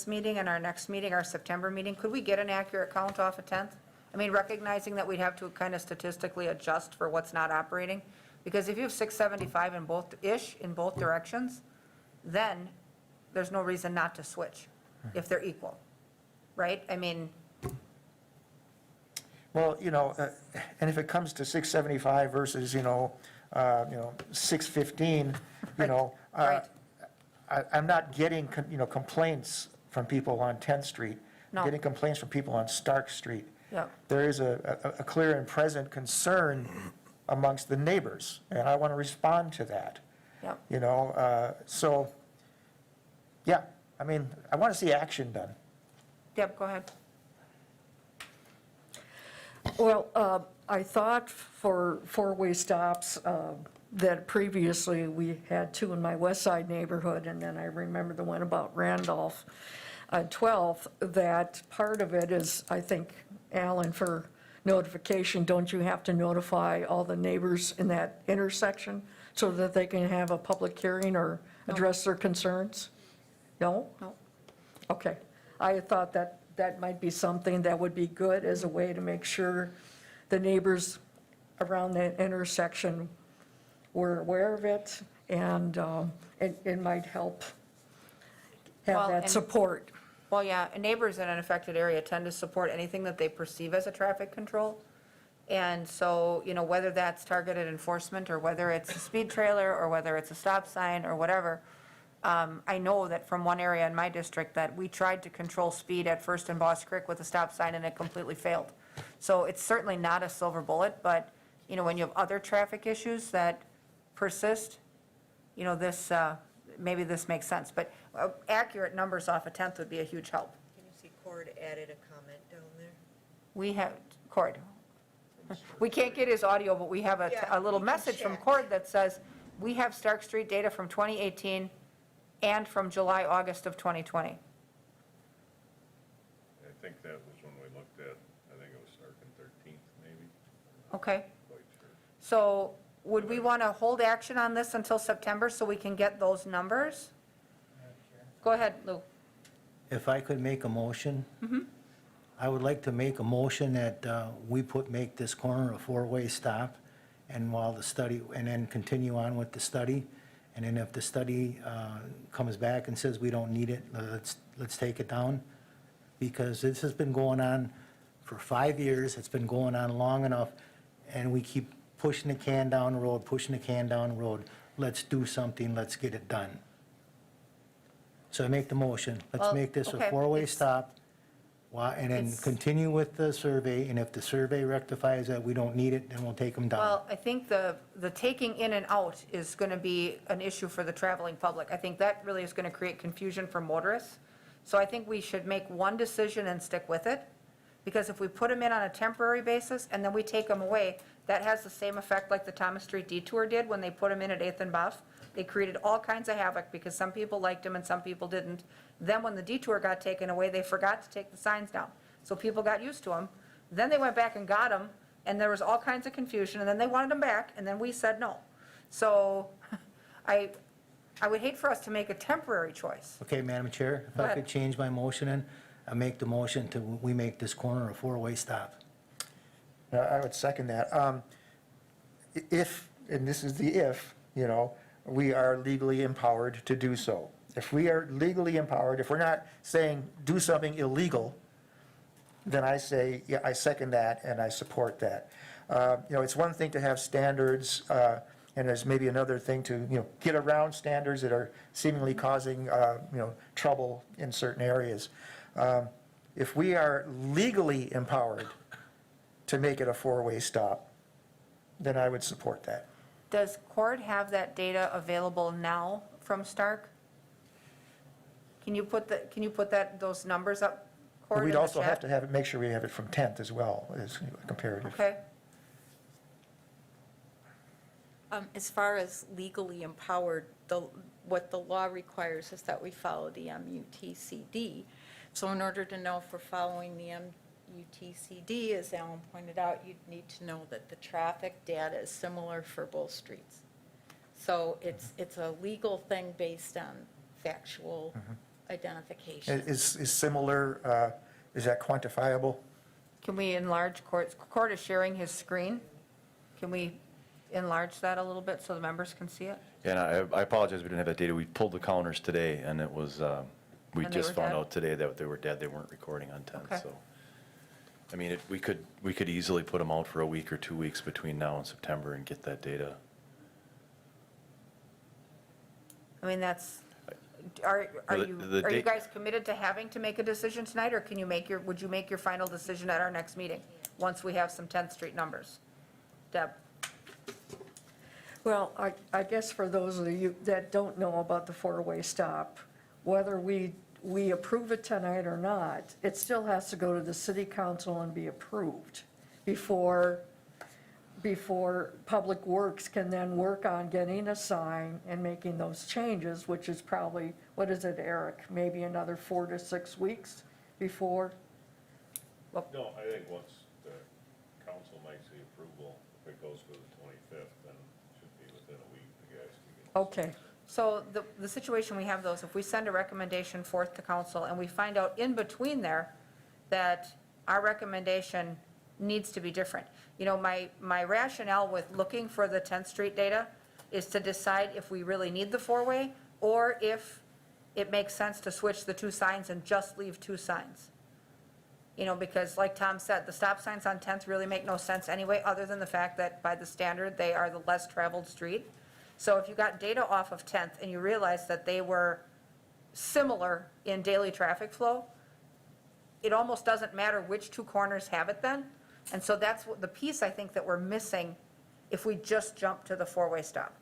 meeting and our next meeting, our September meeting, could we get an accurate count off a 10th? I mean, recognizing that we'd have to kind of statistically adjust for what's not operating, because if you have 675 in both directions, then there's no reason not to switch, if they're equal, right? I mean, Well, and if it comes to 675 versus, 615, right. I'm not getting, complaints from people on 10th Street. No. I'm getting complaints from people on Stark Street. Yeah. There is a clear and present concern amongst the neighbors, and I want to respond to that. Yep. So, yeah, I mean, I want to see action done. Deb, go ahead. Well, I thought for four-way stops, that previously we had two in my west side neighborhood, and then I remember the one about Randolph, 12th, that part of it is, I think, Alan, for notification, don't you have to notify all the neighbors in that intersection so that they can have a public hearing or address their concerns? No? No. Okay. I thought that might be something that would be good as a way to make sure the neighbors around that intersection were aware of it, and it might help Well, have that and- support. Well, yeah, and neighbors in an affected area tend to support anything that they perceive as a traffic control. And so, whether that's targeted enforcement, or whether it's a speed trailer, or whether it's a stop sign, or whatever, I know that from one area in my district that we tried to control speed at First and Boss Creek with a stop sign, and it completely failed. So it's certainly not a silver bullet, but, when you have other traffic issues that persist, this, maybe this makes sense. But accurate numbers off a 10th would be a huge help. Can you see Cord added a comment down there? We have, Cord, we can't get his audio, but we have Yeah, a little we can message from check. Cord that says, we have Stark Street data from 2018 and from July, August of 2020. I think that was when we looked at, I think it was Stark and 13th, maybe, Okay, quite sure. so would we want to hold action on this until September so we can get those numbers? Go ahead, Lou. If I could make a motion? I would like to make a motion that we make this corner a four-way stop, and while the study, and then continue on with the study. And then if the study comes back and says we don't need it, let's take it down. Because this has been going on for 5 years, it's been going on long enough, and we keep pushing the can down the road, pushing the can down the road. Let's do something, let's get it done. So I make the motion, let's Well, make this a okay, four-way it's- stop, and then It's- continue with the survey, and if the survey rectifies that we don't need it, then we'll take them down. Well, I think the taking in and out is going to be an issue for the traveling public. I think that really is going to create confusion for motorists. So I think we should make one decision and stick with it, because if we put them in on a temporary basis and then we take them away, that has the same effect like the Thomas Street detour did when they put them in at 8th and Buff. They created all kinds of havoc because some people liked them and some people didn't. Then when the detour got taken away, they forgot to take the signs down. So people got used to them, Then they went back and got them, and there was all kinds of confusion, and then they wanted them back, and then we said no. So I would hate for us to make a temporary choice. Okay, Madam Chair, if Go I ahead. could change my motion and I make the motion to, we make this corner a four-way stop. I would second that. If, and this is the if, you know, we are legally empowered to do so. If we are legally empowered, if we're not saying do something illegal, then I say, yeah, I second that and I support that. You know, it's one thing to have standards, and there's maybe another thing to, you know, get around standards that are seemingly causing, you know, trouble in certain areas. If we are legally empowered to make it a four-way stop, then I would support that. Does Cord have that data available now from Stark? Can you put those numbers up, But Cord, in we'd the also have chat? to have it, make sure we have it from 10th as well, as comparative. Okay, As far as legally empowered, what the law requires is that we follow the MUTCD. So in order to know if we're following the MUTCD, as Alan pointed out, you'd need to know that the traffic data is similar for both streets. So it's a legal thing based on factual identification. Is similar, is that quantifiable? can we enlarge Cord is sharing his screen? Can we enlarge that a little bit so the members can see it? And I apologize, we didn't have that data. We pulled the counters today, and it was, we And they just were found dead? out today that they were dead. They weren't recording on 10th, Okay. so. I mean, we could easily put them out for a week or 2 weeks between now and September and get that data. I mean, are The you date- guys committed to having to make a decision tonight, or would you make your final decision at our next meeting, once we have some 10th Street numbers? Deb? Well, I guess for those of you that don't know about the four-way stop, whether we approve it tonight or not, it still has to go to the city council and be approved before Public Works can then work on getting a sign and making those changes, which is probably, what is it, Eric? Maybe another 4 to 6 weeks before? No, I think once the council makes the approval, if it goes to the 25th, then it should be within a week, the guys can get. Okay. So the situation we have, though, is if we send a recommendation forth to council and we find out in between there that our recommendation needs to be different. You know, my rationale with looking for the 10th Street data is to decide if we really need the four-way or if it makes sense to switch the two signs and just leave two signs. You know, because like Tom said, the stop signs on 10th really make no sense anyway, other than the fact that by the standard, they are the less traveled street. So if you got data off of 10th and you realized that they were similar in daily traffic flow, it almost doesn't matter which two corners have it then. And so that's what the piece I think that we're missing if we just jump to the four-way stop.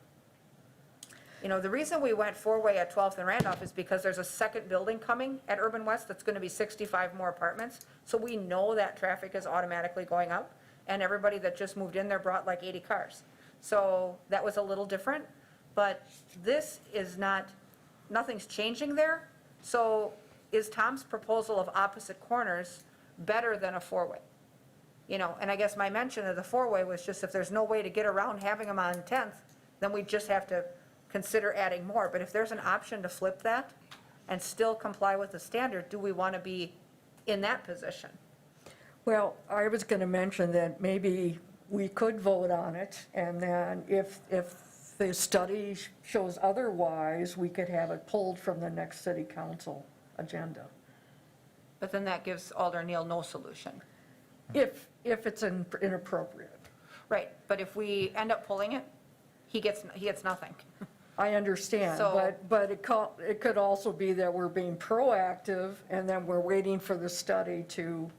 You know, the reason we went four-way at 12th and Randolph is because there's a second building coming at Urban West that's going to be 65 more apartments. So we know that traffic is automatically going up, and everybody that just moved in there brought like 80 cars. So that was a little different, but this is not, nothing's changing there. So is Tom's proposal of opposite corners better than a four-way? You know, and I guess my mention of the four-way was just if there's no way to get around having them on 10th, then we just have to consider adding more. But if there's an option to flip that and still comply with the standard, do we want to be in that position? Well, I was going to mention that maybe we could vote on it, and then if the study shows otherwise, we could have it pulled from the next city council agenda. But then that gives Alder Neal no solution. If it's inappropriate. Right, but if we end up pulling it, he gets nothing. I understand, So- but it could also be that we're being proactive, and then we're waiting for the study to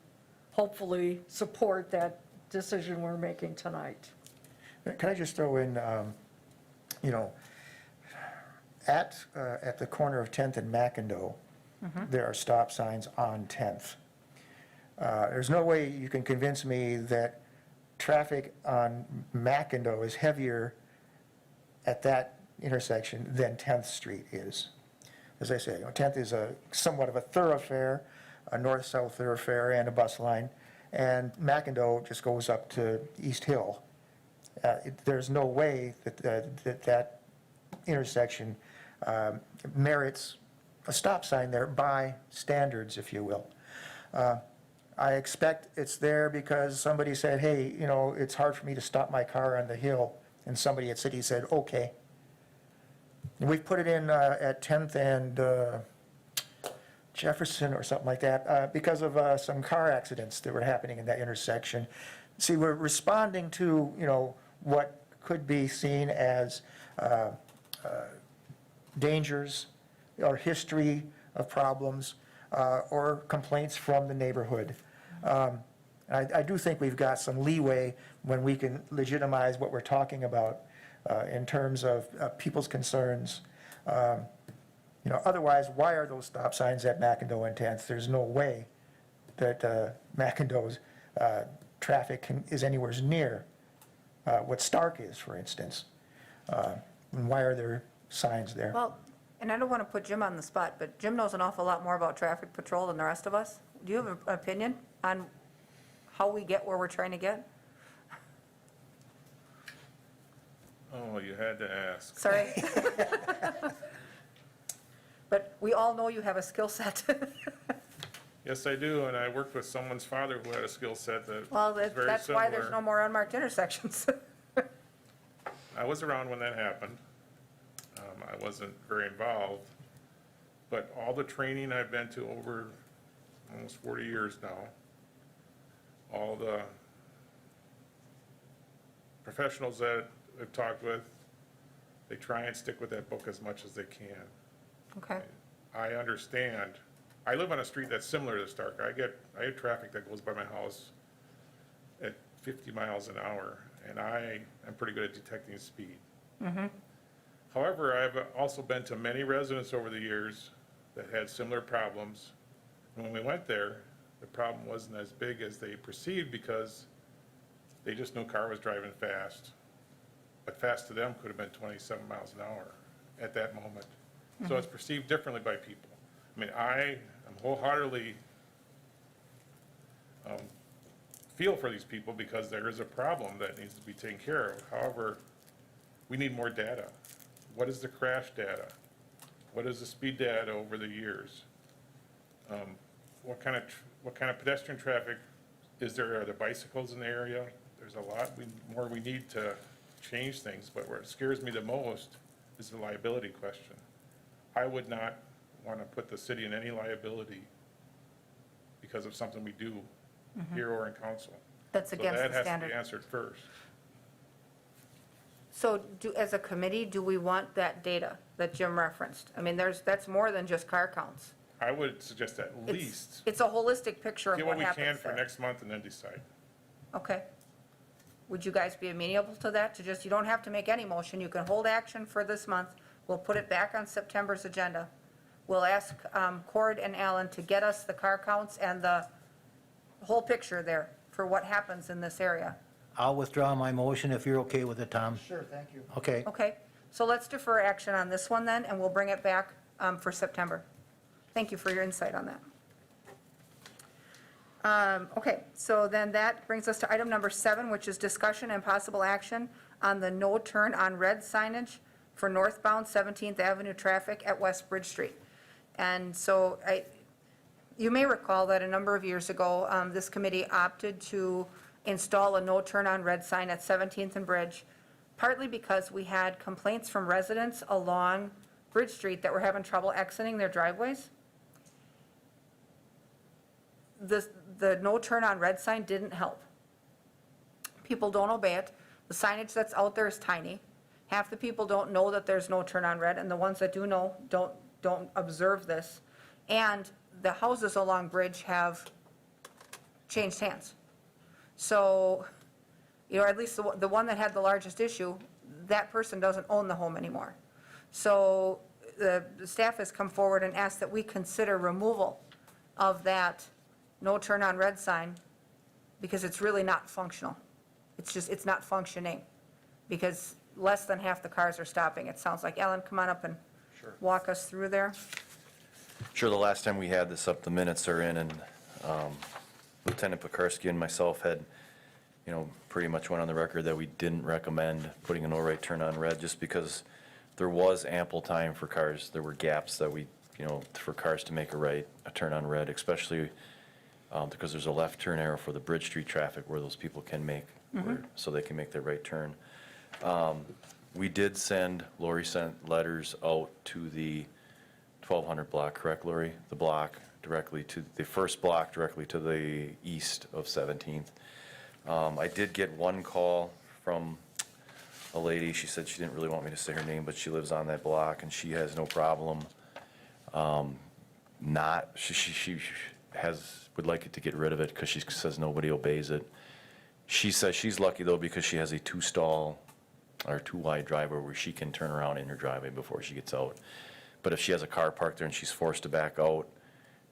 hopefully support that decision we're making tonight. Can I just throw in, you know, at the corner of 10th and McIndoe, there are stop signs on 10th. There's no way you can convince me that traffic on McIndoe is heavier at that intersection than 10th Street is. As I say, you know, 10th is somewhat of a thoroughfare, a north-south thoroughfare and a bus line, and McIndoe just goes up to East Hill. There's no way that intersection merits a stop sign there by standards, if you will. I expect it's there because somebody said, hey, you know, it's hard for me to stop my car on the hill, and somebody at City said, okay. And we've put it in at 10th and Jefferson or something like that, because of some car accidents that were happening in that intersection. See, we're responding to, you know, what could be seen as dangers or history of problems or complaints from the neighborhood. I do think we've got some leeway when we can legitimize what we're talking about in terms of people's concerns. You know, otherwise, why are those stop signs at McIndoe and 10th? There's no way that McIndoe's traffic is anywhere near what Stark is, for instance. And why are there signs there? Well, and I don't want to put Jim on the spot, but Jim knows an awful lot more about traffic patrol than the rest of us. Do you have an opinion on how we get where we're trying to get? Oh, you had to ask. Sorry. But we all know you have a skill set. Yes, I do, and I worked with someone's father who had a skill set that Well, was very that's why there's no similar. more unmarked intersections. I was around when that happened. I wasn't very involved, but all the training I've been to over almost 40 years now, all the professionals that I've talked with, they try and stick with that book as much as they can. Okay. I understand. I live on a street that's similar to Stark. I have traffic that goes by my house at 50 miles an hour, and I am pretty good at detecting speed. However, I've also been to many residents over the years that had similar problems. And when we went there, the problem wasn't as big as they perceived because they just knew a car was driving fast. But fast to them could have been 27 miles an hour at that moment. So it's perceived differently by people. I mean, I am wholeheartedly feel for these people because there is a problem that needs to be taken care of. However, we need more data. What is the crash data? What is the speed data over the years? What kind of pedestrian traffic is there? Are there bicycles in the area? There's a lot more we need to change things, but where it scares me the most is the liability question. I would not want to put the city in any liability because of something we do here or in council. That's against the So that has to standard. be answered first. So as a committee, do we want that data that Jim referenced? I mean, that's more than just car counts. I would suggest at It's- least It's a holistic picture of get what what we can happens for there. next month and then decide. Okay. Would you guys be amenable to that? To just, you don't have to make any motion. You can hold action for this month. We'll put it back on September's agenda. We'll ask Cord and Allen to get us the car counts and the whole picture there for what happens in this area. I'll withdraw my motion if you're okay with it, Tom. Sure, thank you. Okay. Okay, so let's defer action on this one then, and we'll bring it back for September. Thank you for your insight on that. Okay, so then that brings us to item number 7, which is discussion and possible action on the no turn on red signage for northbound 17th Avenue traffic at West Bridge Street. And so you may recall that a number of years ago, this committee opted to install a no turn on red sign at 17th and Bridge, partly because we had complaints from residents along Bridge Street that were having trouble exiting their driveways. The no turn on red sign didn't help. People don't obey it. The signage that's out there is tiny. Half the people don't know that there's no turn on red, and the ones that do know don't observe this. And the houses along Bridge have changed hands. So, at least the one that had the largest issue, that person doesn't own the home anymore. So the staff has come forward and asked that we consider removal of that no turn on red sign because it's really not functional. It's not functioning because less than half the cars are stopping. It sounds like. Ellen, come on up and walk us through there. Sure, the last time we had this up, the minutes are in, and Lieutenant Pekarsky and myself had, pretty much went on the record that we didn't recommend putting a no right turn on red, just because there was ample time for cars. There were gaps that for cars to make a turn on red, especially because there's a left turn arrow for the Bridge Street traffic where those people can so they can make their right turn. Lori sent letters out to the 1200 block, correct, Lori? The block directly to, the first block directly to the east of 17th. I did get one call from a lady. She said she didn't really want me to say her name, but she lives on that block, and she has no problem she would like it to get rid of it because she says nobody obeys it. She says she's lucky, though, because she has a two wide driveway where she can turn around in her driveway before she gets out. But if she has a car parked there and she's forced to back out,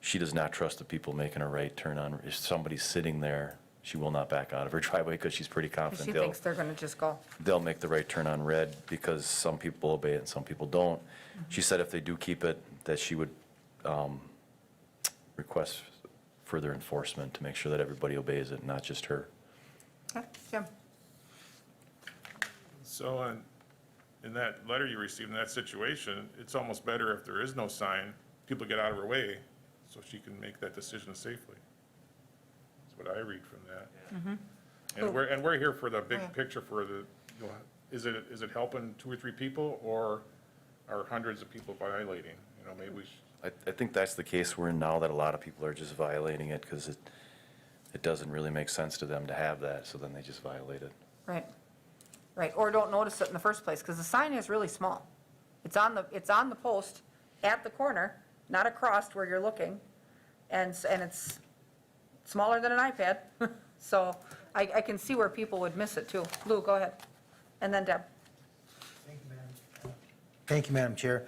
she does not trust the people making a right turn on. If somebody's sitting there, she will not back out of her driveway because she's pretty confident She thinks they're going to just go. they'll make the right turn on red because some people obey it and some people don't. She said if they do keep it, that she would request further enforcement to make sure that everybody obeys it, not just her. Okay, Jim? So in that letter you received, in that situation, it's almost better if there is no sign, people get out of her way so she can make that decision safely. That's what I read from that. And we're here for the big picture for is it helping 2 or 3 people, or are hundreds of people violating? Maybe we should. I think that's the case we're in now, that a lot of people are just violating it because it doesn't really make sense to them to have that, so then they just violate it. Right, right, or don't notice it in the first place, because the sign is really small. It's on the post at the corner, not across where you're looking, and it's smaller than an iPad, so I can see where people would miss it too. Lou, go ahead, and then Deb. Thank you, Madam Chair.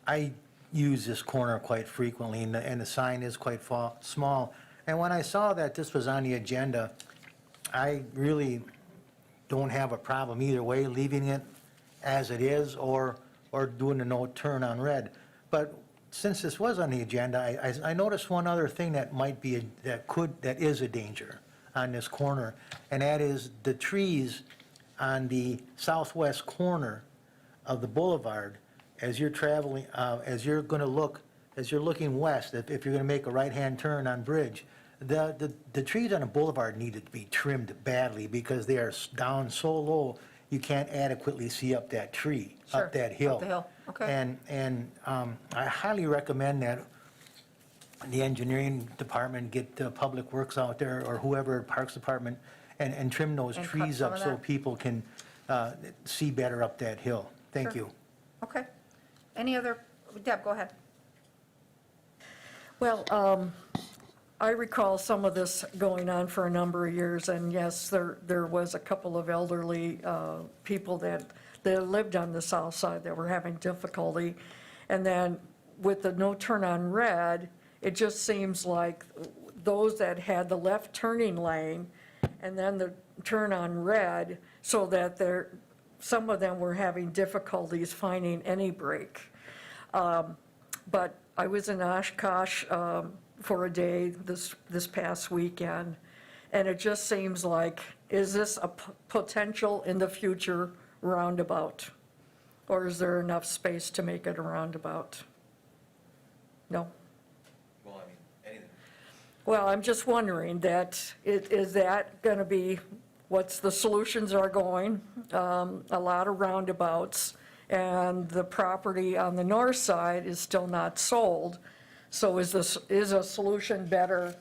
I use this corner quite frequently, and the sign is quite small. And when I saw that this was on the agenda, I really don't have a problem either way, leaving it as it is or doing a no turn on red. But since this was on the agenda, I noticed one other thing that might be, that is a danger on this corner, and that is the trees on the southwest corner of the boulevard. As you're traveling, as you're looking west, if you're going to make a right-hand turn on Bridge, the trees on the boulevard need to be trimmed badly because they are down so low, you can't adequately see up that tree, Sure, up that hill. up the hill, okay. And I highly recommend that the engineering department get the Public Works out there, or whoever, Parks Department, and trim those And cut trees some up of so that. people can see better up that hill. Thank Sure. you. Okay. Any other, Deb, go ahead. Well, I recall some of this going on for a number of years, and yes, there was a couple of elderly people that lived on the south side that were having difficulty. And then with the no turn on red, it just seems like those that had the left turning lane and then the turn on red, so that some of them were having difficulties finding any break. But I was in Oshkosh for a day this past weekend, and it just seems like, is this a potential in the future roundabout? Or is there enough space to make it a roundabout? No? Well, I mean, anything. Well, I'm just wondering is that going to be what's the solutions are going? A lot of roundabouts, and the property on the north side is still not sold. So is a solution better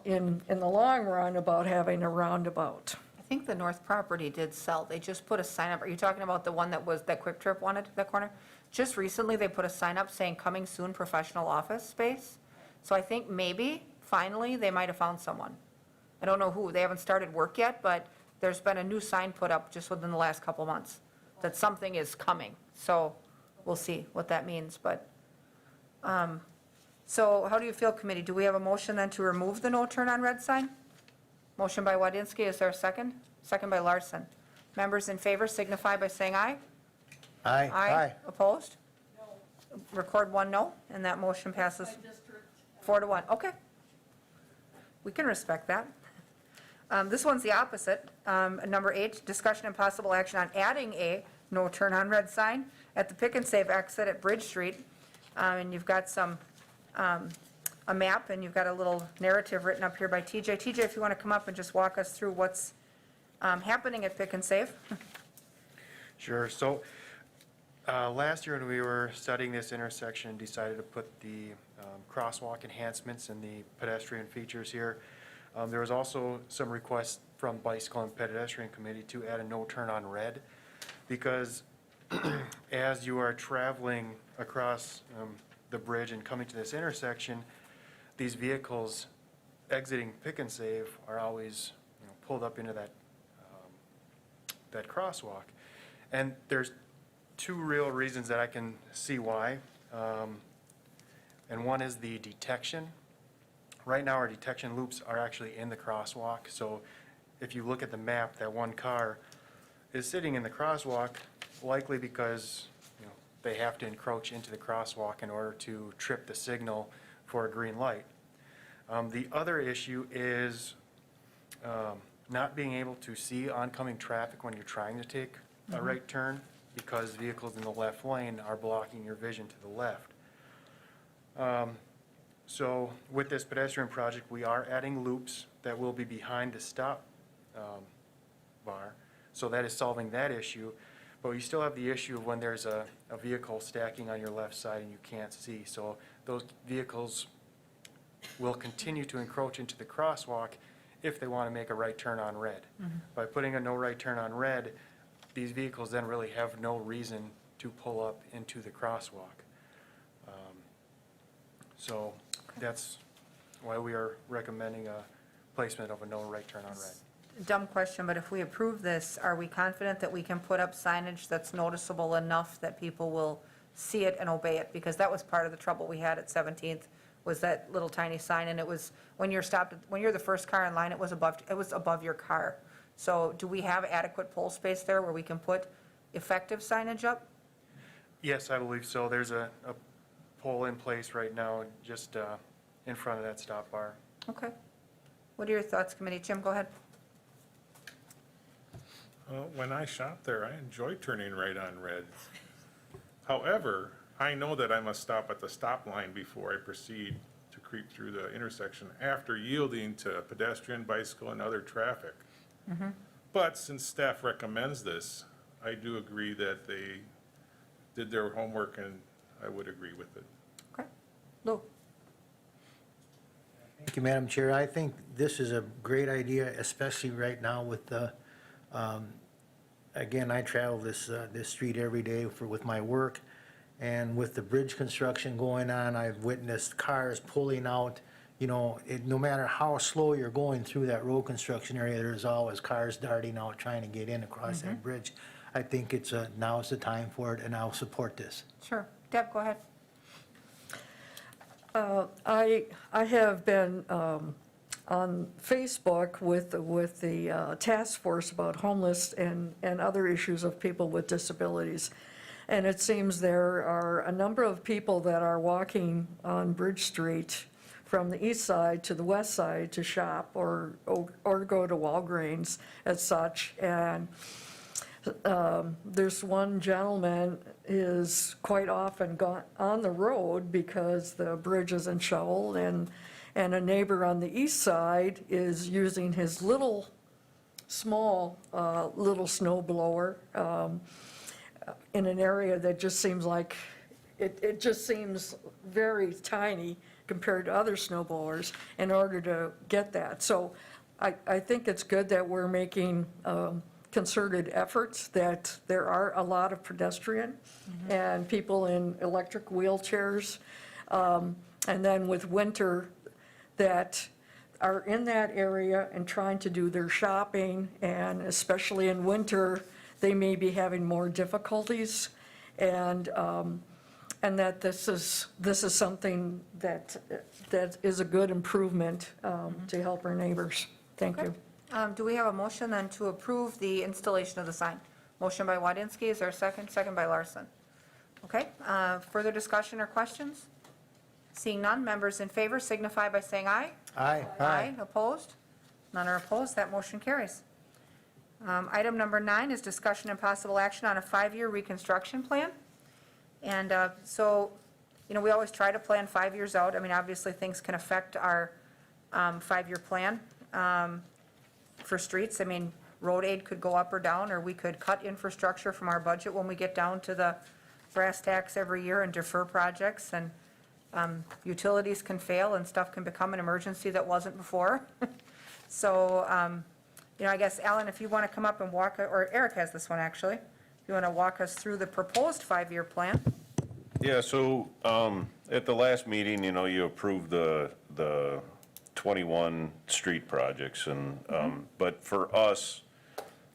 in the long run about having a roundabout? I think the north property did sell. They just put a sign up. Are you talking about the one that Quick Trip wanted, that corner? Just recently, they put a sign up saying, "Coming soon, professional office space." So I think maybe, finally, they might have found someone. I don't know who. They haven't started work yet, but there's been a new sign put up just within the last couple months that something is coming. So we'll see what that means, but, so how do you feel, committee? Do we have a motion then to remove the no turn on red sign? Motion by Wadinsky, is there a second? Second by Larson. Members in favor signify by saying aye. Aye. Opposed? No. Record 1 no, and that motion passes 4 to 1. Okay. we can respect that. This one's the opposite. Number 8, discussion and possible action on adding a no turn on red sign at the Pick and Save exit at Bridge Street. And you've got a map, and you've got a little narrative written up here by TJ. TJ, if you want to come up and just walk us through what's happening at Pick and Save. Sure. So last year when we were studying this intersection, decided to put the crosswalk enhancements and the pedestrian features here. There was also some requests from Bicycle and Pedestrian Committee to add a no turn on red, because as you are traveling across the bridge and coming to this intersection, these vehicles exiting Pick and Save are always, pulled up into that crosswalk. And there's 2 real reasons that I can see why. And one is the detection. Right now, our detection loops are actually in the crosswalk. So if you look at the map, that one car is sitting in the crosswalk, likely because they have to encroach into the crosswalk in order to trip the signal for a green light. The other issue is not being able to see oncoming traffic when you're trying to take a right turn, because vehicles in the left lane are blocking your vision to the left. So with this pedestrian project, we are adding loops that will be behind the stop bar. So that is solving that issue. But you still have the issue of when there's a vehicle stacking on your left side and you can't see. So those vehicles will continue to encroach into the crosswalk if they want to make a right turn on red. By putting a no right turn on red, these vehicles then really have no reason to pull up into the crosswalk. So that's why we are recommending a placement of a no right turn on red. Dumb question, but if we approve this, are we confident that we can put up signage that's noticeable enough that people will see it and obey it? Because that was part of the trouble we had at 17th, was that little tiny sign, and it was, when you're stopped, when you're the first car in line, it was above your car. So do we have adequate pole space there where we can put effective signage up? Yes, I believe so. There's a pole in place right now, just in front of that stop bar. Okay. What are your thoughts, committee? Jim, go ahead. When I shop there, I enjoy turning right on red. However, I know that I must stop at the stop line before I proceed to creep through the intersection after yielding to pedestrian, bicycle, and other traffic. But since staff recommends this, I do agree that they did their homework, and I would agree with it. Okay. Lou? Thank you, Madam Chair. I think this is a great idea, especially right now with the, again, I travel this street every day with my work, and with the bridge construction going on, I've witnessed cars pulling out. No matter how slow you're going through that road construction area, there's always cars darting out trying to get in across that bridge. I think now's the time for it, and I'll support this. Sure. Deb, go ahead. I have been on Facebook with the task force about homeless and other issues of people with disabilities. And it seems there are a number of people that are walking on Bridge Street from the east side to the west side to shop or go to Walgreens and such. And there's one gentleman is quite often gone on the road because the bridge isn't shoveled, and a neighbor on the east side is using his small snow blower in an area that just seems like, it just seems very tiny compared to other snow blowers in order to get that. So I think it's good that we're making concerted efforts, that there are a lot of pedestrian and people in electric wheelchairs, and then with winter, that are in that area and trying to do their shopping, and especially in winter, they may be having more difficulties, and that this is something that is a good improvement to help our neighbors. Thank you. Do we have a motion then to approve the installation of the sign? Motion by Wadinsky, is there a second? Second by Larson. Okay, further discussion or questions? Seeing none, members in favor signify by saying aye. Aye. Aye. Opposed? None are opposed, that motion carries. Item number 9 is discussion and possible action on a 5-year reconstruction plan. And so, we always try to plan 5 years out. I mean, obviously, things can affect our 5-year plan for streets. I mean, road aid could go up or down, or we could cut infrastructure from our budget when we get down to the brass tacks every year and defer projects, and utilities can fail and stuff can become an emergency that wasn't before. So, I guess, Alan, if you want to come up and walk, or Eric has this one, actually. If you want to walk us through the proposed 5-year plan. Yeah, so, at the last meeting, you approved the 21 street projects and, but for us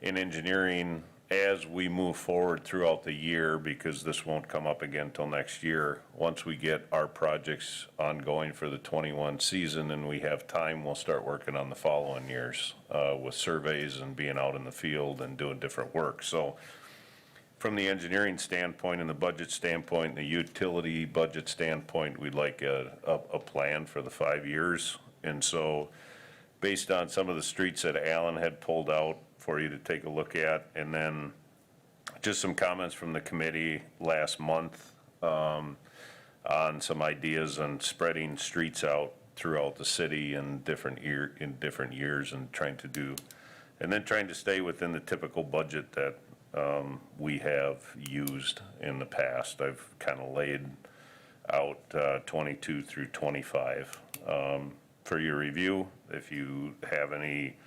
in engineering, as we move forward throughout the year, because this won't come up again till next year, once we get our projects ongoing for the 21 season and we have time, we'll start working on the following years, with surveys and being out in the field and doing different work. So from the engineering standpoint and the budget standpoint, and the utility budget standpoint, we'd like a plan for the 5 years. And so, based on some of the streets that Alan had pulled out for you to take a look at, and then just some comments from the committee last month on some ideas on spreading streets out throughout the city in different years, and trying to stay within the typical budget that we have used in the past. I've kind of laid out 22 through 25. For your review, if you have any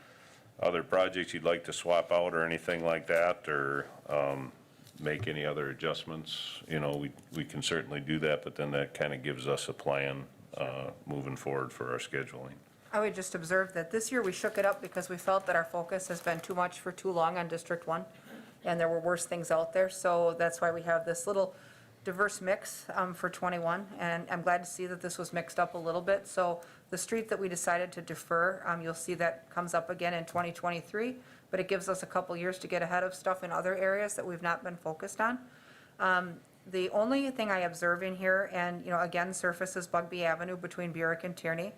other projects you'd like to swap out or anything like that, or make any other adjustments, we can certainly do that, but then that kind of gives us a plan moving forward for our scheduling. I would just observe that this year we shook it up because we felt that our focus has been too much for too long on District 1, and there were worse things out there, so that's why we have this little diverse mix for 21, and I'm glad to see that this was mixed up a little bit. So the street that we decided to defer, you'll see that comes up again in 2023, but it gives us a couple years to get ahead of stuff in other areas that we've not been focused on. The only thing I observe in here, and, again, surfaces Bugby Avenue between Burek and Tierney,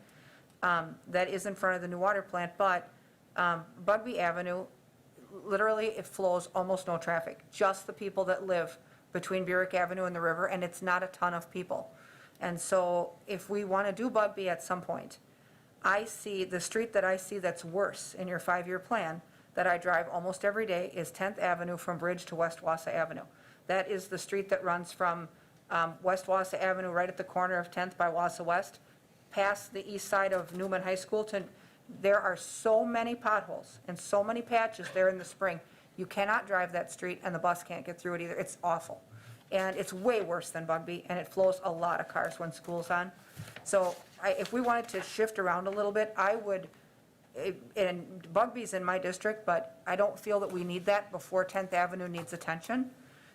that is in front of the new water plant, but Bugby Avenue, literally, it flows almost no traffic, just the people that live between Burek Avenue and the river, and it's not a ton of people. And so if we want to do Bugby at some point, I see, the street that I see that's worse in your 5-year plan, that I drive almost every day, is 10th Avenue from Bridge to West Wausau Avenue. That is the street that runs from West Wausau Avenue, right at the corner of 10th by Wausau West, past the east side of Newman High School. There are so many potholes and so many patches there in the spring. You cannot drive that street, and the bus can't get through it either. It's awful. And it's way worse than Bugby, and it flows a lot of cars when school's on. So if we wanted to shift around a little bit, I would, and Bugby's in my district, but I don't feel that we need that before 10th Avenue needs attention.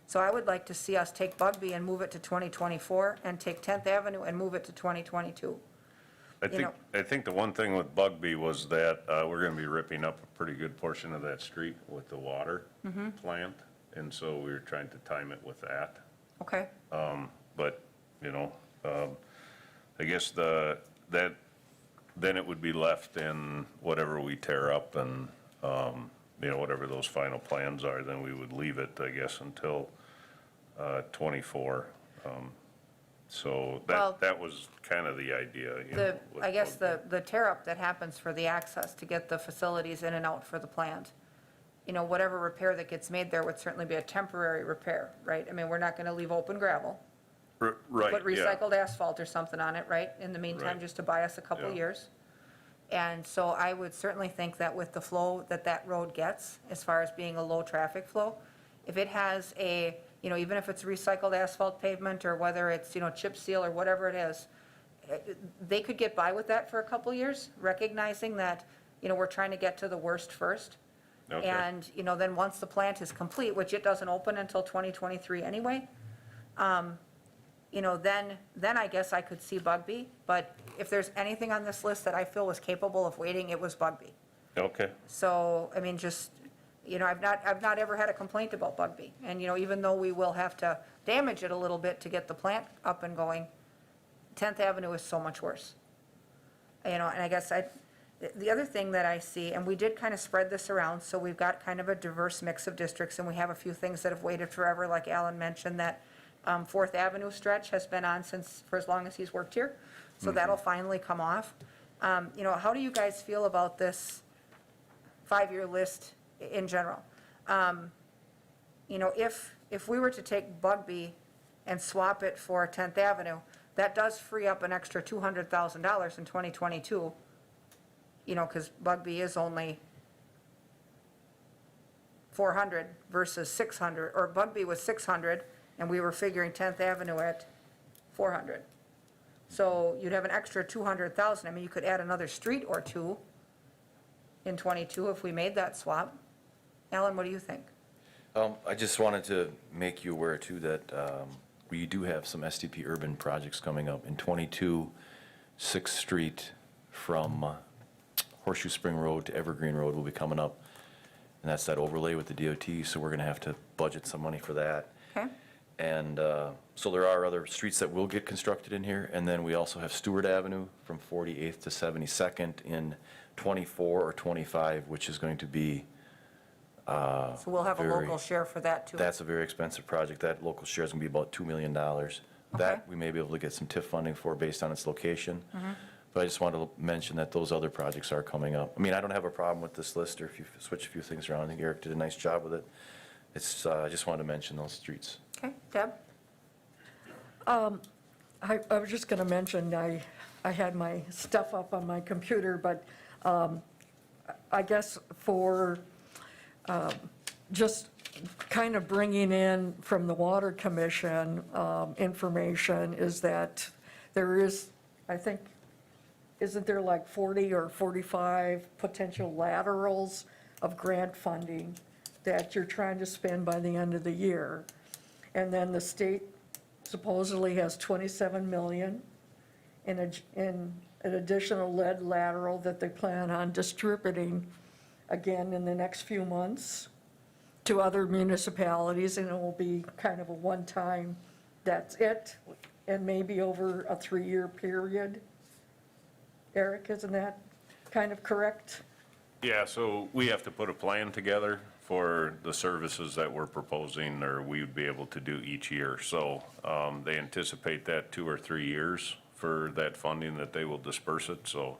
So I would like to see us take Bugby and move it to 2024, and take 10th Avenue and move it to 2022. I think the one thing with Bugby was that we're going to be ripping up a pretty good portion of that street with the water plant, and so we were trying to time it with that. Okay. But, I guess then it would be left in whatever we tear up, and, whatever those final plans are, then we would leave it, I guess, until 24. So Well, that was kind of the idea, with I guess Bugby. the tear-up that happens for the access to get the facilities in and out for the plant, whatever repair that gets made there would certainly be a temporary repair, right? I mean, we're not going to leave open gravel. Right, Put yeah. recycled asphalt or something on it, right, in the meantime, Right. just to buy us a couple Yeah. years. And so I would certainly think that with the flow that road gets, as far as being a low-traffic flow, if it has a, even if it's recycled asphalt pavement, or whether it's, chip seal or whatever it is, they could get by with that for a couple years, recognizing that, we're trying to get to the worst first. Okay. And, then once the plant is complete, which it doesn't open until 2023 anyway, then I guess I could see Bugby. But if there's anything on this list that I feel was capable of waiting, it was Bugby. Okay, So, I mean, just, I've not ever had a complaint about Bugby. And, even though we will have to damage it a little bit to get the plant up and going, 10th Avenue is so much worse. You know, and I guess the other thing that I see, and we did kind of spread this around, so we've got kind of a diverse mix of districts, and we have a few things that have waited forever, like Alan mentioned, that 4th Avenue stretch has been on for as long as he's worked here, so that'll finally come off. You know, how do you guys feel about this 5-year list in general? You know, if we were to take Bugby and swap it for 10th Avenue, that does free up an extra $200,000 in 2022, you know, because Bugby is only 400 versus 600, or Bugby was 600, and we were figuring 10th Avenue at 400. So you'd have an extra 200,000. I mean, you could add another street or two in 22 if we made that swap. Alan, what do you think? I just wanted to make you aware too that we do have some STP urban projects coming up. In 22, 6th Street from Horseshoe Spring Road to Evergreen Road will be coming up. And that's that overlay with the DOT, so we're gonna have to budget some money for that. Okay? And so there are other streets that will get constructed in here. And then we also have Stewart Avenue from 48th to 72nd in 24 or 25, which is going to be So we'll have a very- local share for that too. That's a very expensive project. That local share is going to be about $2 million. That we may be able to get some TIF funding for based on its location. But I just wanted to mention that those other projects are coming up. I mean, I don't have a problem with this list, or if you switch a few things around. I think Eric did a nice job with it. It's, I just wanted to mention those streets. Okay, Deb? I was just going to mention, I had my stuff up on my computer, but I guess for just kind of bringing in from the Water Commission information is that there is, I think, isn't there like 40 or 45 potential laterals of grant funding that you're trying to spend by the end of the year? And then the state supposedly has 27 million in an additional lead lateral that they plan on distributing again in the next few months to other municipalities, and it will be kind of a one-time, that's it, and maybe over a 3-year period. Eric, isn't that kind of correct? Yeah, so we have to put a plan together for the services that we're proposing, or we would be able to do each year. So they anticipate that 2 or 3 years for that funding that they will disperse it, so,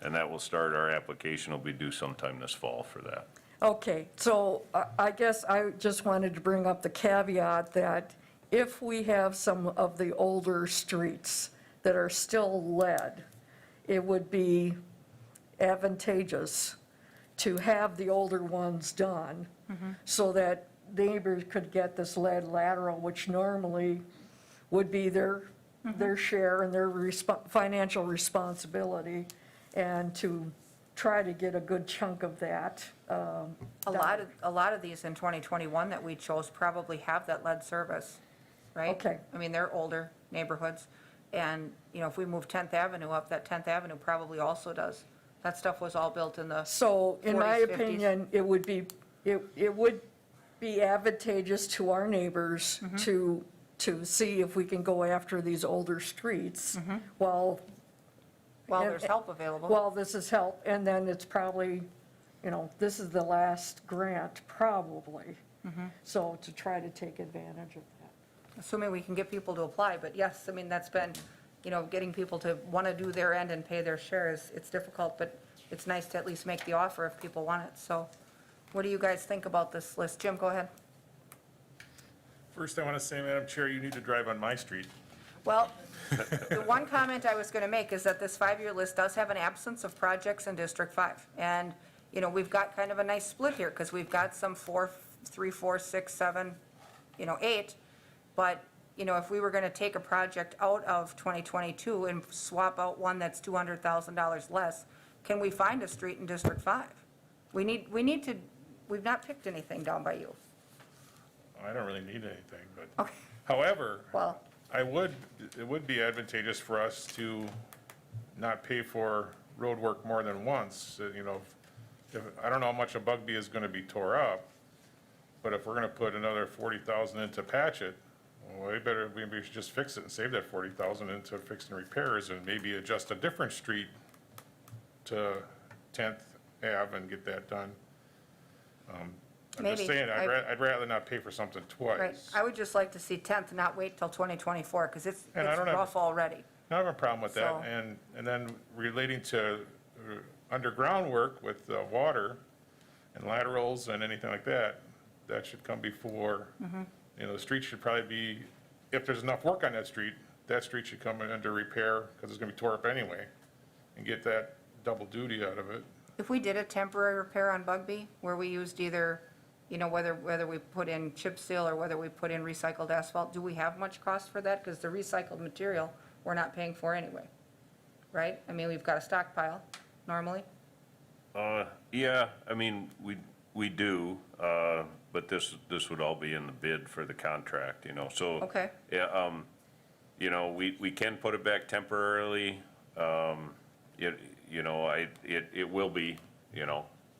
and that will start, our application will be due sometime this fall for that. Okay, so I guess I just wanted to bring up the caveat that if we have some of the older streets that are still lead, it would be advantageous to have the older ones done so that neighbors could get this lead lateral, which normally would be their share and their financial responsibility, and to try to get a good chunk of that. A lot of these in 2021 that we chose probably have that lead service, right? Okay. I mean, they're older neighborhoods, and, you know, if we move 10th Avenue up, that 10th Avenue probably also does. That stuff was all built in the, So in my 40s, 50s. opinion, it would be advantageous to our neighbors to see if we can go after these older streets while there's help available. Well, this is help, and then it's probably, you know, this is the last grant, probably. So to try to take advantage of that. Assuming we can get people to apply, but yes, I mean, that's been, you know, getting people to want to do their end and pay their shares, it's difficult, but it's nice to at least make the offer if people want it. So what do you guys think about this list? Jim, go ahead. First, I want to say, Madam Chair, you need to drive on my street. Well, the one comment I was going to make is that this 5-year list does have an absence of projects in District 5. And, you know, we've got kind of a nice split here because we've got some 3, 4, 6, 7, 8. But, you know, if we were going to take a project out of 2022 and swap out one that's $200,000 less, can we find a street in District 5? We need to, we've not picked anything down by you. I don't really need anything, but, Okay. however, Well, it would be advantageous for us to not pay for road work more than once. You know, I don't know how much a Bugby is gonna be tore up, but if we're gonna put another 40,000 in to patch it, Well, we should just fix it and save that 40,000 into fixing repairs and maybe adjust a different street to 10th Ave and get that done. I'm just Maybe. saying, I'd rather not pay for something Right, twice. I would just like to see 10th, not wait till 2024, because it's And I don't have- rough already. I don't have a problem with that. So- And then relating to underground work with water and laterals and anything like that, that should come before, the street should probably be, if there's enough work on that street should come in under repair, because it's gonna be tore up anyway, and get that double duty out of it. If we did a temporary repair on Bugby, where we used either, whether we put in chip seal or whether we put in recycled asphalt, do we have much cost for that? Because the recycled material, we're not paying for anyway, right? I mean, we've got a stockpile normally. Yeah, I mean, we do, but this would all be in the bid for the contract, so. Okay. Yeah, we can put it back temporarily, it will be,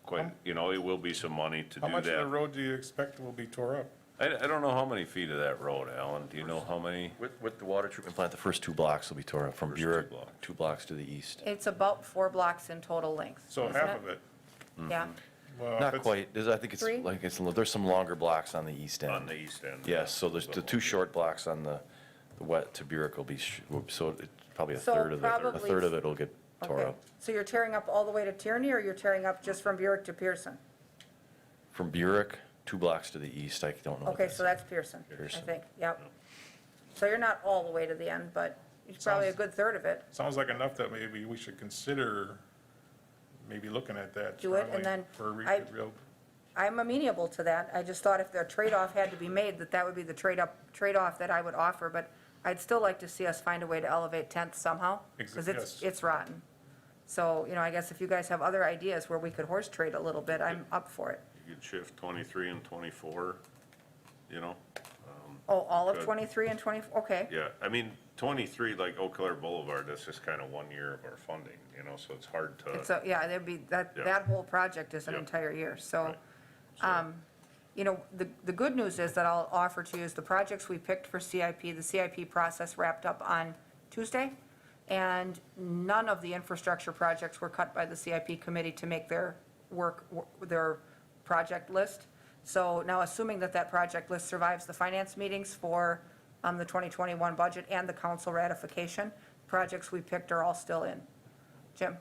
quite, it will be some money to do How much of the that. road do you expect will be tore up? I don't know how many feet of that road, Alan, do you know how many? With the water treatment plant, the first 2 blocks will be torn up from First 2 Burek, blocks. 2 blocks to the east. It's about 4 blocks in total length. So isn't half of it. Yeah, Well, if Not it's- quite, I think it's, 3? like, there's some longer blocks on the east end. On the east end. Yes, so there's the 2 short blocks on the wet to Burek will be, so it's probably a So third of it, a probably- third of it will get tore okay. up. So you're tearing up all the way to Tierney, or you're tearing up just from Burek to Pearson? From Burek, 2 blocks to the east, I don't know. what Okay, so that's Pearson, I Pearson. think, yep. So you're not all the way to the end, but it's probably a good third of it. Sounds like enough that maybe we should consider maybe looking at that. Do it, and strongly then For a I- real, I'm amenable to that. I just thought if the trade-off had to be made, that would be the trade-off that I would offer, but I'd still like to see us find a way to elevate 10th somehow, because Yes. it's rotten. So, I guess if you guys have other ideas where we could horse trade a little bit, I'm up for it. You could shift 23 and 24, Oh, all of Good. 23 and 24, okay. Yeah, I mean, 23, like Eau Claire Boulevard, that's just kind of 1 year of our funding, so it's hard It's to. there'd be, that Yeah. whole project is an Yeah. entire year, so. Right. So- The good news is that I'll offer to you is the projects we picked for CIP, the CIP process wrapped up on Tuesday, and none of the infrastructure projects were cut by the CIP committee to make their their project list. So now, assuming that that project list survives the finance meetings for the 2021 budget and the council ratification, projects we picked are all still in. Jim?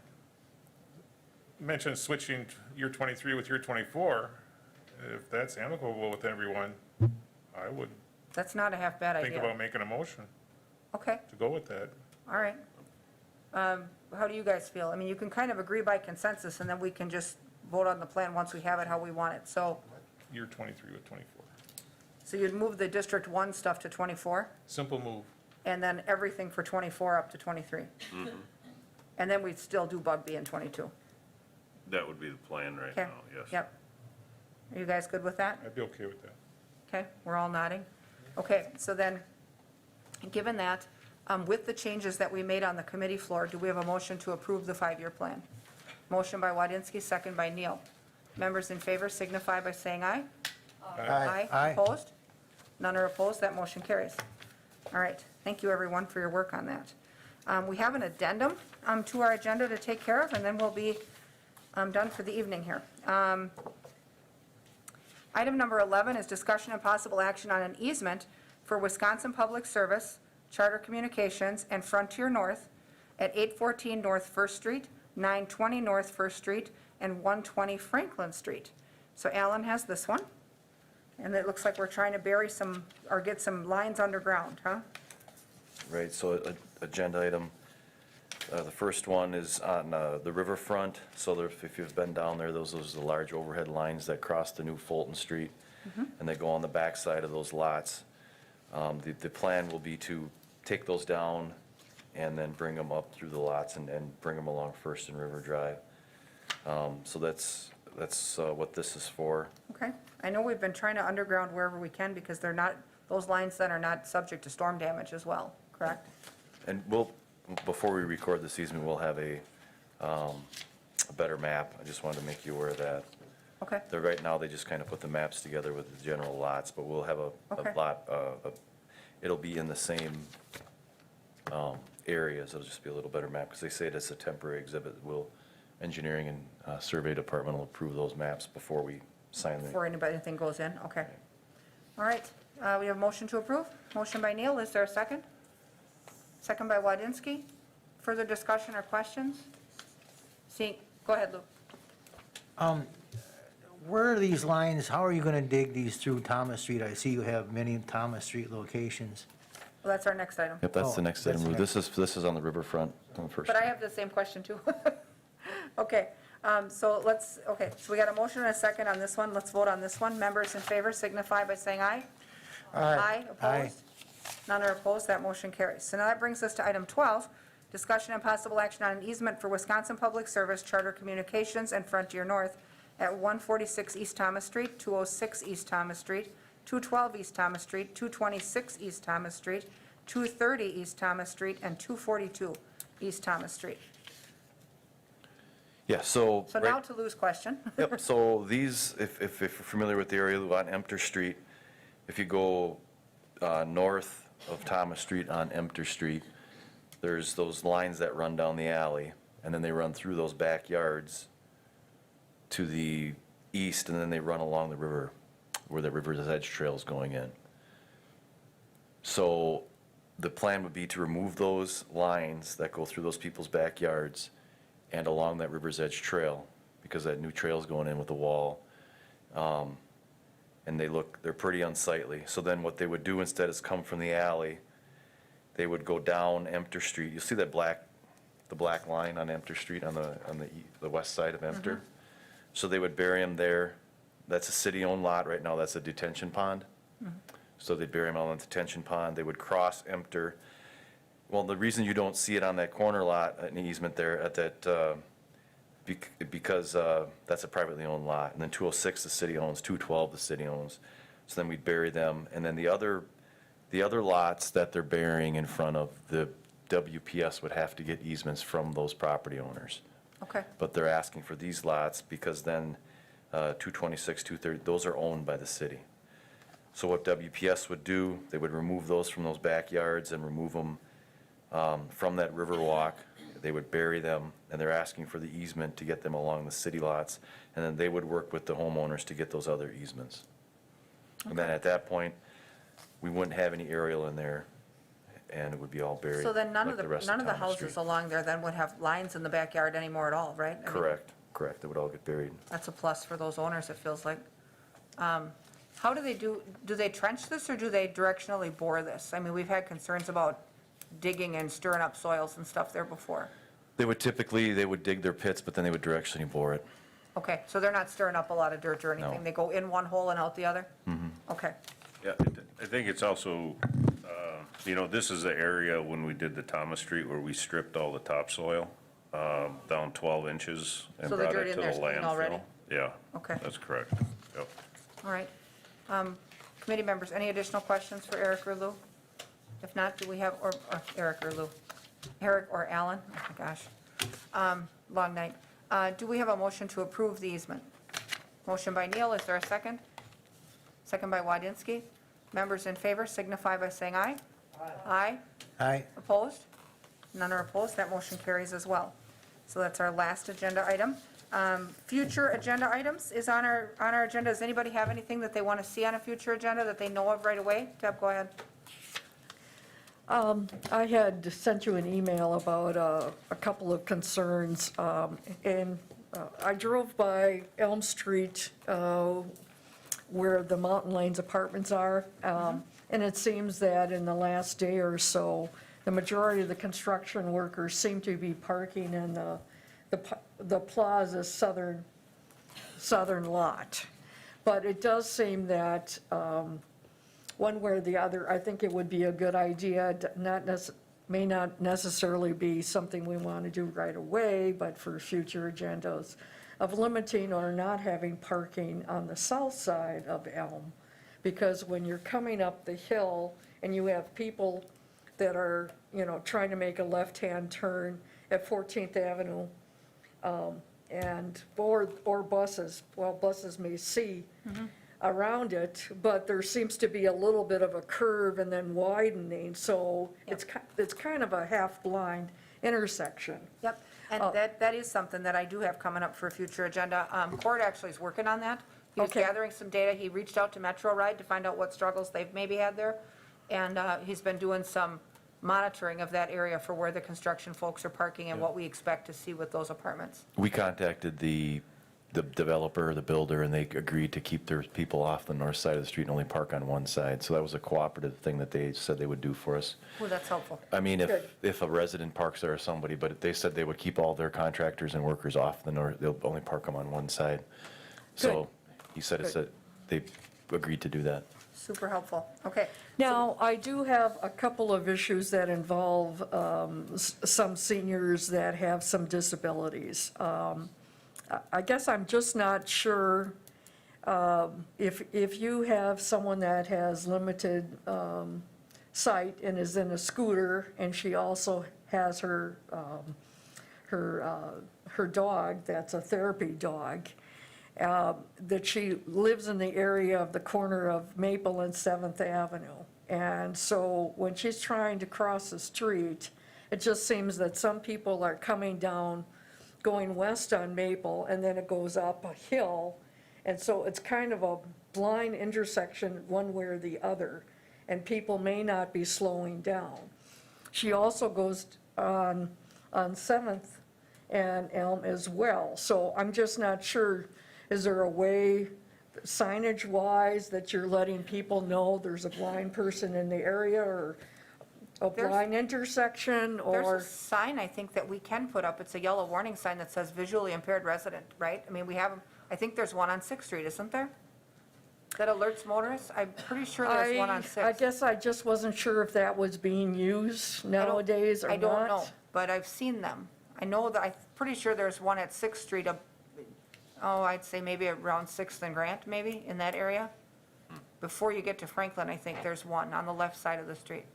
mentioned switching year 23 with year 24. If that's amicable with everyone, I would That's not a half-bad think idea. about making a motion Okay. to go with that. All right. How do you guys feel? I mean, you can kind of agree by consensus, and then we can just vote on the plan once we have it how we want it. So Year 23 with 24. you'd move the District 1 stuff to 24, Simple move. and then everything for 24 up to 23? And then we'd still do Bugby in 22? That would be the plan right Okay? now, yes. Yep. Are you guys good with that? I'd be okay with that. Okay, we're all nodding. Okay, so then, given that, with the changes that we made on the committee floor, do we have a motion to approve the 5-year plan? Motion by Wadinsky, second by Neal. Members in favor signify by saying aye. Aye. Opposed? None are opposed, that motion carries. All right, thank you, everyone, for your work on that. We have an addendum to our agenda to take care of, and then we'll be done for the evening here. Item number 11 is discussion and possible action on an easement for Wisconsin Public Service, Charter Communications, and Frontier North at 814 North First Street, 920 North First Street, and 120 Franklin Street. So Alan has this one, and it looks like we're trying to bury some, or get some lines underground, huh? Right, so agenda item, the first one is on the riverfront. So if you've been down there, those are the large overhead lines that cross the new Fulton Street, and they go on the backside of those lots. The plan will be to take those down and then bring them up through the lots and bring them along First and River Drive. So that's what this is for. Okay. I know we've been trying to underground wherever we can because they're not, those lines then are not subject to storm damage as well, correct? And before we record this easement, we'll have a better map. I just wanted to make you aware of that. Okay. Right now, they just kind of put the maps together with the general lots, but we'll have Okay. a lot, it'll be in the same areas. It'll just be a little better map, because they say it's a temporary exhibit. Will engineering and survey department will approve those maps before we sign them. Before anything goes in, okay. All right, we have a motion to approve. Motion by Neal, is there a second? Second by Wadinsky. Further discussion or questions? Go ahead, Lou. Where are these lines, how are you going to dig these through Thomas Street? I see you have many Thomas Street locations. Well, that's our next item. Yep, that's Oh, the next that's item. the This is on the riverfront on the first. But I have the same question too. Okay, so we got a motion and a second on this one. Let's vote on this one. Members in favor signify by saying aye. Aye, opposed? None are opposed, that motion carries. So now that brings us to item 12, discussion and possible action on an easement for Wisconsin Public Service, Charter Communications, and Frontier North at 146 East Thomas Street, 206 East Thomas Street, 212 East Thomas Street, 226 East Thomas Street, 230 East Thomas Street, and 242 East Thomas Street. Yeah, so. So now to Lou's question. Yep, so these, if you're familiar with the area on Emter Street, if you go north of Thomas Street on Emter Street, there's those lines that run down the alley, and then they run through those backyards to the east, and then they run along the river, where the river's edge trail is going in. So the plan would be to remove those lines that go through those people's backyards and along that river's edge trail, because that new trail's going in with the wall. And they're pretty unsightly. So then what they would do instead is come from the alley, they would go down Emter Street. You'll see that the black line on Emter Street on the west side of Emter. So they would bury them there. That's a city-owned lot right now, that's a detention pond. So they'd bury them on the detention pond, they would cross Emter. Well, the reason you don't see it on that corner lot, an easement there at that, because that's a privately owned lot. And then 206 the city owns, 212 the city owns. So then we'd bury them. And then the other lots that they're burying in front of, the WPS would have to get easements from those property owners. Okay, But they're asking for these lots because then 226, 230, those are owned by the city. So what WPS would do, they would remove those from those backyards and remove them from that river walk. They would bury them, and they're asking for the easement to get them along the city lots, and then they would work with the homeowners to get those other easements. And then at that point, we wouldn't have any aerial in there, and it would be all buried so then none like of the rest the Thomas houses Street. along there then would have lines in the backyard anymore at all, right? I mean, Correct, they would all get buried. That's a plus for those owners, it feels like. How do they trench this, or do they directionally bore this? I mean, we've had concerns about digging and stirring up soils and stuff there before. They would dig their pits, but then they would directionally bore it. Okay, so they're not stirring up a lot of dirt or anything? No. They go in one hole and out the other? Okay, Yeah, I think it's also, this is the area when we did the Thomas Street where we stripped all the topsoil down 12 inches and So the brought dirt it in to the there's clean already? landfill. Yeah. Okay. That's correct. Yep. all right. Committee members, any additional questions for Eric or Lou? If not, do we have, or Eric or Lou? Eric or Alan? Oh my gosh. Long night. Do we have a motion to approve the easement? Motion by Neal, is there a second? Second by Wadinsky. Members in favor signify by saying aye. Aye. Aye. Opposed? None are opposed, that motion carries as well. So that's our last agenda item. Future agenda items is on our agenda. Does anybody have anything that they want to see on a future agenda that they know of right away? Deb, go ahead. I had sent you an email about a couple of concerns, and I drove by Elm Street where the Mountain Lanes Apartments are, and it seems that in the last day or so, the majority of the construction workers seem to be parking in the plaza southern lot. But it does seem that one way or the other, I think it would be a good idea, may not necessarily be something we want to do right away, but for future agendas, of limiting or not having parking on the south side of Elm. Because when you're coming up the hill and you have people that are, trying to make a left-hand turn at 14th Avenue, or buses, buses may see, around it, but there seems to be a little bit of a curve and then widening, so it's kind of a half-blind intersection. Yep, and that is something that I do have coming up for a future agenda. Court actually is working on that. He was Okay. gathering some data. He reached out to Metro Ride to find out what struggles they've maybe had there. And he's been doing some monitoring of that area for where the construction folks are parking and what we expect to see with those apartments. We contacted the developer, the builder, and they agreed to keep their people off the north side of the street and only park on one side. So that was a cooperative thing that they said they would do for us. Oh, that's helpful. I mean, Good. if a resident parks there or somebody, but they said they would keep all their contractors and workers off the north, they'll only park them on one side. So he said they agreed to do that. Super helpful. Okay. Now, I do have a couple of issues that involve some seniors that have some disabilities. I guess I'm just not sure if you have someone that has limited sight and is in a scooter, and she also has her dog, that's a therapy dog, that she lives in the area of the corner of Maple and 7th Avenue. And so when she's trying to cross the street, it just seems that some people are coming down, going west on Maple, and then it goes up a hill. And so it's kind of a blind intersection one way or the other, and people may not be slowing down. She also goes on 7th and Elm as well. So I'm just not sure, is there a way signage-wise that you're letting people know there's a blind person in the area, or a There's- blind intersection, There's or? a sign, I think, that we can put up. It's a yellow warning sign that says visually impaired resident, right? I mean, we have, I think there's one on 6th Street, isn't there? That alerts motorists? I'm pretty sure there's one on 6th. I guess I just wasn't sure if that was being used I don't- nowadays or not. I don't know, but I've seen them. I know that, I'm pretty sure there's one at 6th Street, I'd say maybe around 6th and Grant, maybe, in that area. Before you get to Franklin, I think there's one on the left side of the street.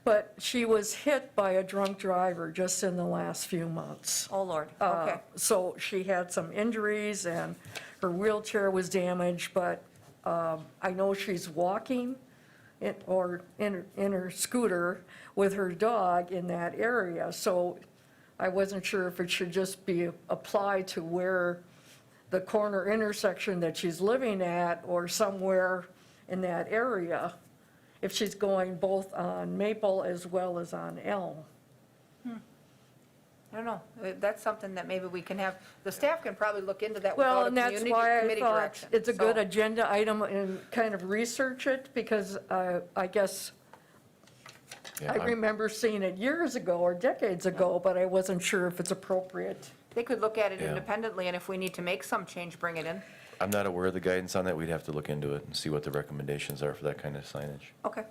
But she was hit by a drunk driver just in the last few months. Oh, Lord, okay. So she had some injuries and her wheelchair was damaged, but I know she's walking in her scooter with her dog in that area. So I wasn't sure if it should just be applied to where the corner intersection that she's living at, or somewhere in that area, if she's going both on Maple as well as on Elm. I don't know. That's something that maybe we can have, the staff can probably look into that Well, without a and that's community why I committee thought direction. it's a good So- agenda item, and kind of research it, because I guess Yeah, I remember seeing it years ago or decades ago, but I wasn't sure if it's appropriate. They could look at it Yeah. independently, and if we need to make some change, bring it in. I'm not aware of the guidance on that. We'd have to look into it and see what the recommendations are for that kind of signage. Okay.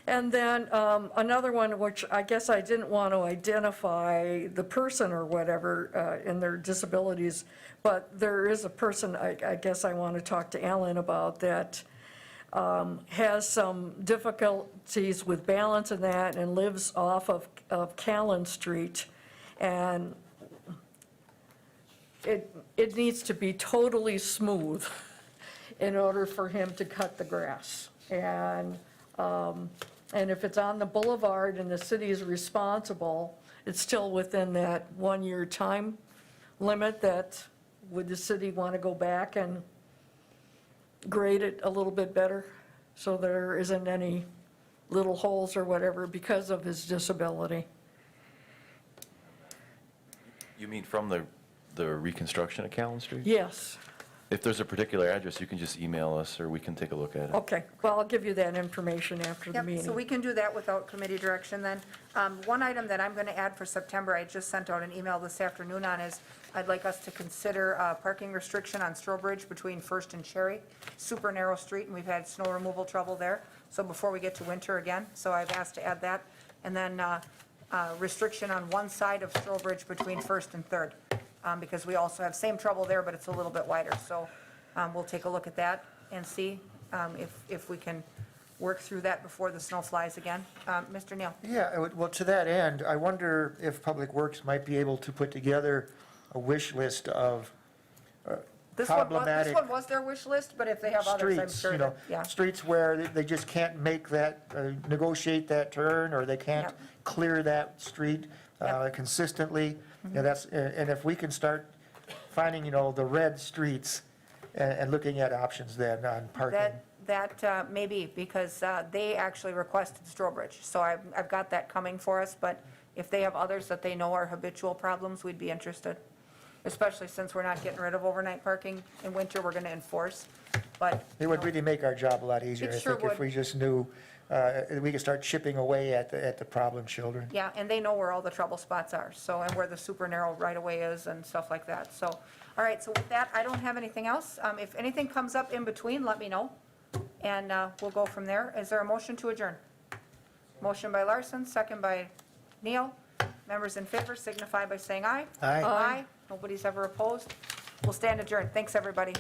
And then another one, which I guess I didn't want to identify the person or whatever in their disabilities, but there is a person I guess I want to talk to Alan about that has some difficulties with balance and that, and lives off of Callan Street. And it needs to be totally smooth in order for him to cut the grass. And if it's on the boulevard and the city is responsible, it's still within that one-year time limit that, would the city want to go back and grade it a little bit better so there isn't any little holes or whatever because of his disability? You mean from the reconstruction of Callan Street? Yes, If there's a particular address, you can just email us, or we can take a look at it. okay. Well, I'll give you that information after the Yep, meeting. so we can do that without committee direction then. One item that I'm going to add for September, I just sent out an email this afternoon on, is I'd like us to consider parking restriction on Strobridge between First and Cherry. Super narrow street, and we've had snow removal trouble there, so before we get to winter again, so I've asked to add that. And then restriction on one side of Strobridge between First and Third, because we also have same trouble there, but it's a little bit wider. So we'll take a look at that and see if we can work through that before the snow flies again. Mr. Neal? Yeah, well, to that end, I wonder if Public Works might be able to put together a wish list of This problematic one was their wish list, but if they have others, I'm streets, sure you know, that, yeah. streets where they just can't make that, negotiate that turn, or they can't Yep. clear that street Yep. consistently. You know, that's, and if we can start finding, you know, the red streets and looking at options then on parking. That may be, because they actually requested Strobridge, so I've got that coming for us, but if they have others that they know are habitual problems, we'd be interested, especially since we're not getting rid of overnight parking in winter, we're going to enforce, but. It would really make our job a lot easier, It I sure think, if would. we just knew, we could start chipping away at the problem children. Yeah, and they know where all the trouble spots are, so, and where the super narrow right-of-way is and stuff like that, so. All right, so with that, I don't have anything else. If anything comes up in between, let me know, and we'll go from there. Is there a motion to adjourn? Motion by Larson, second by Neal. Members in favor signify by saying aye. Aye. Aye. Nobody's ever opposed. We'll stand adjourned. Thanks, everybody.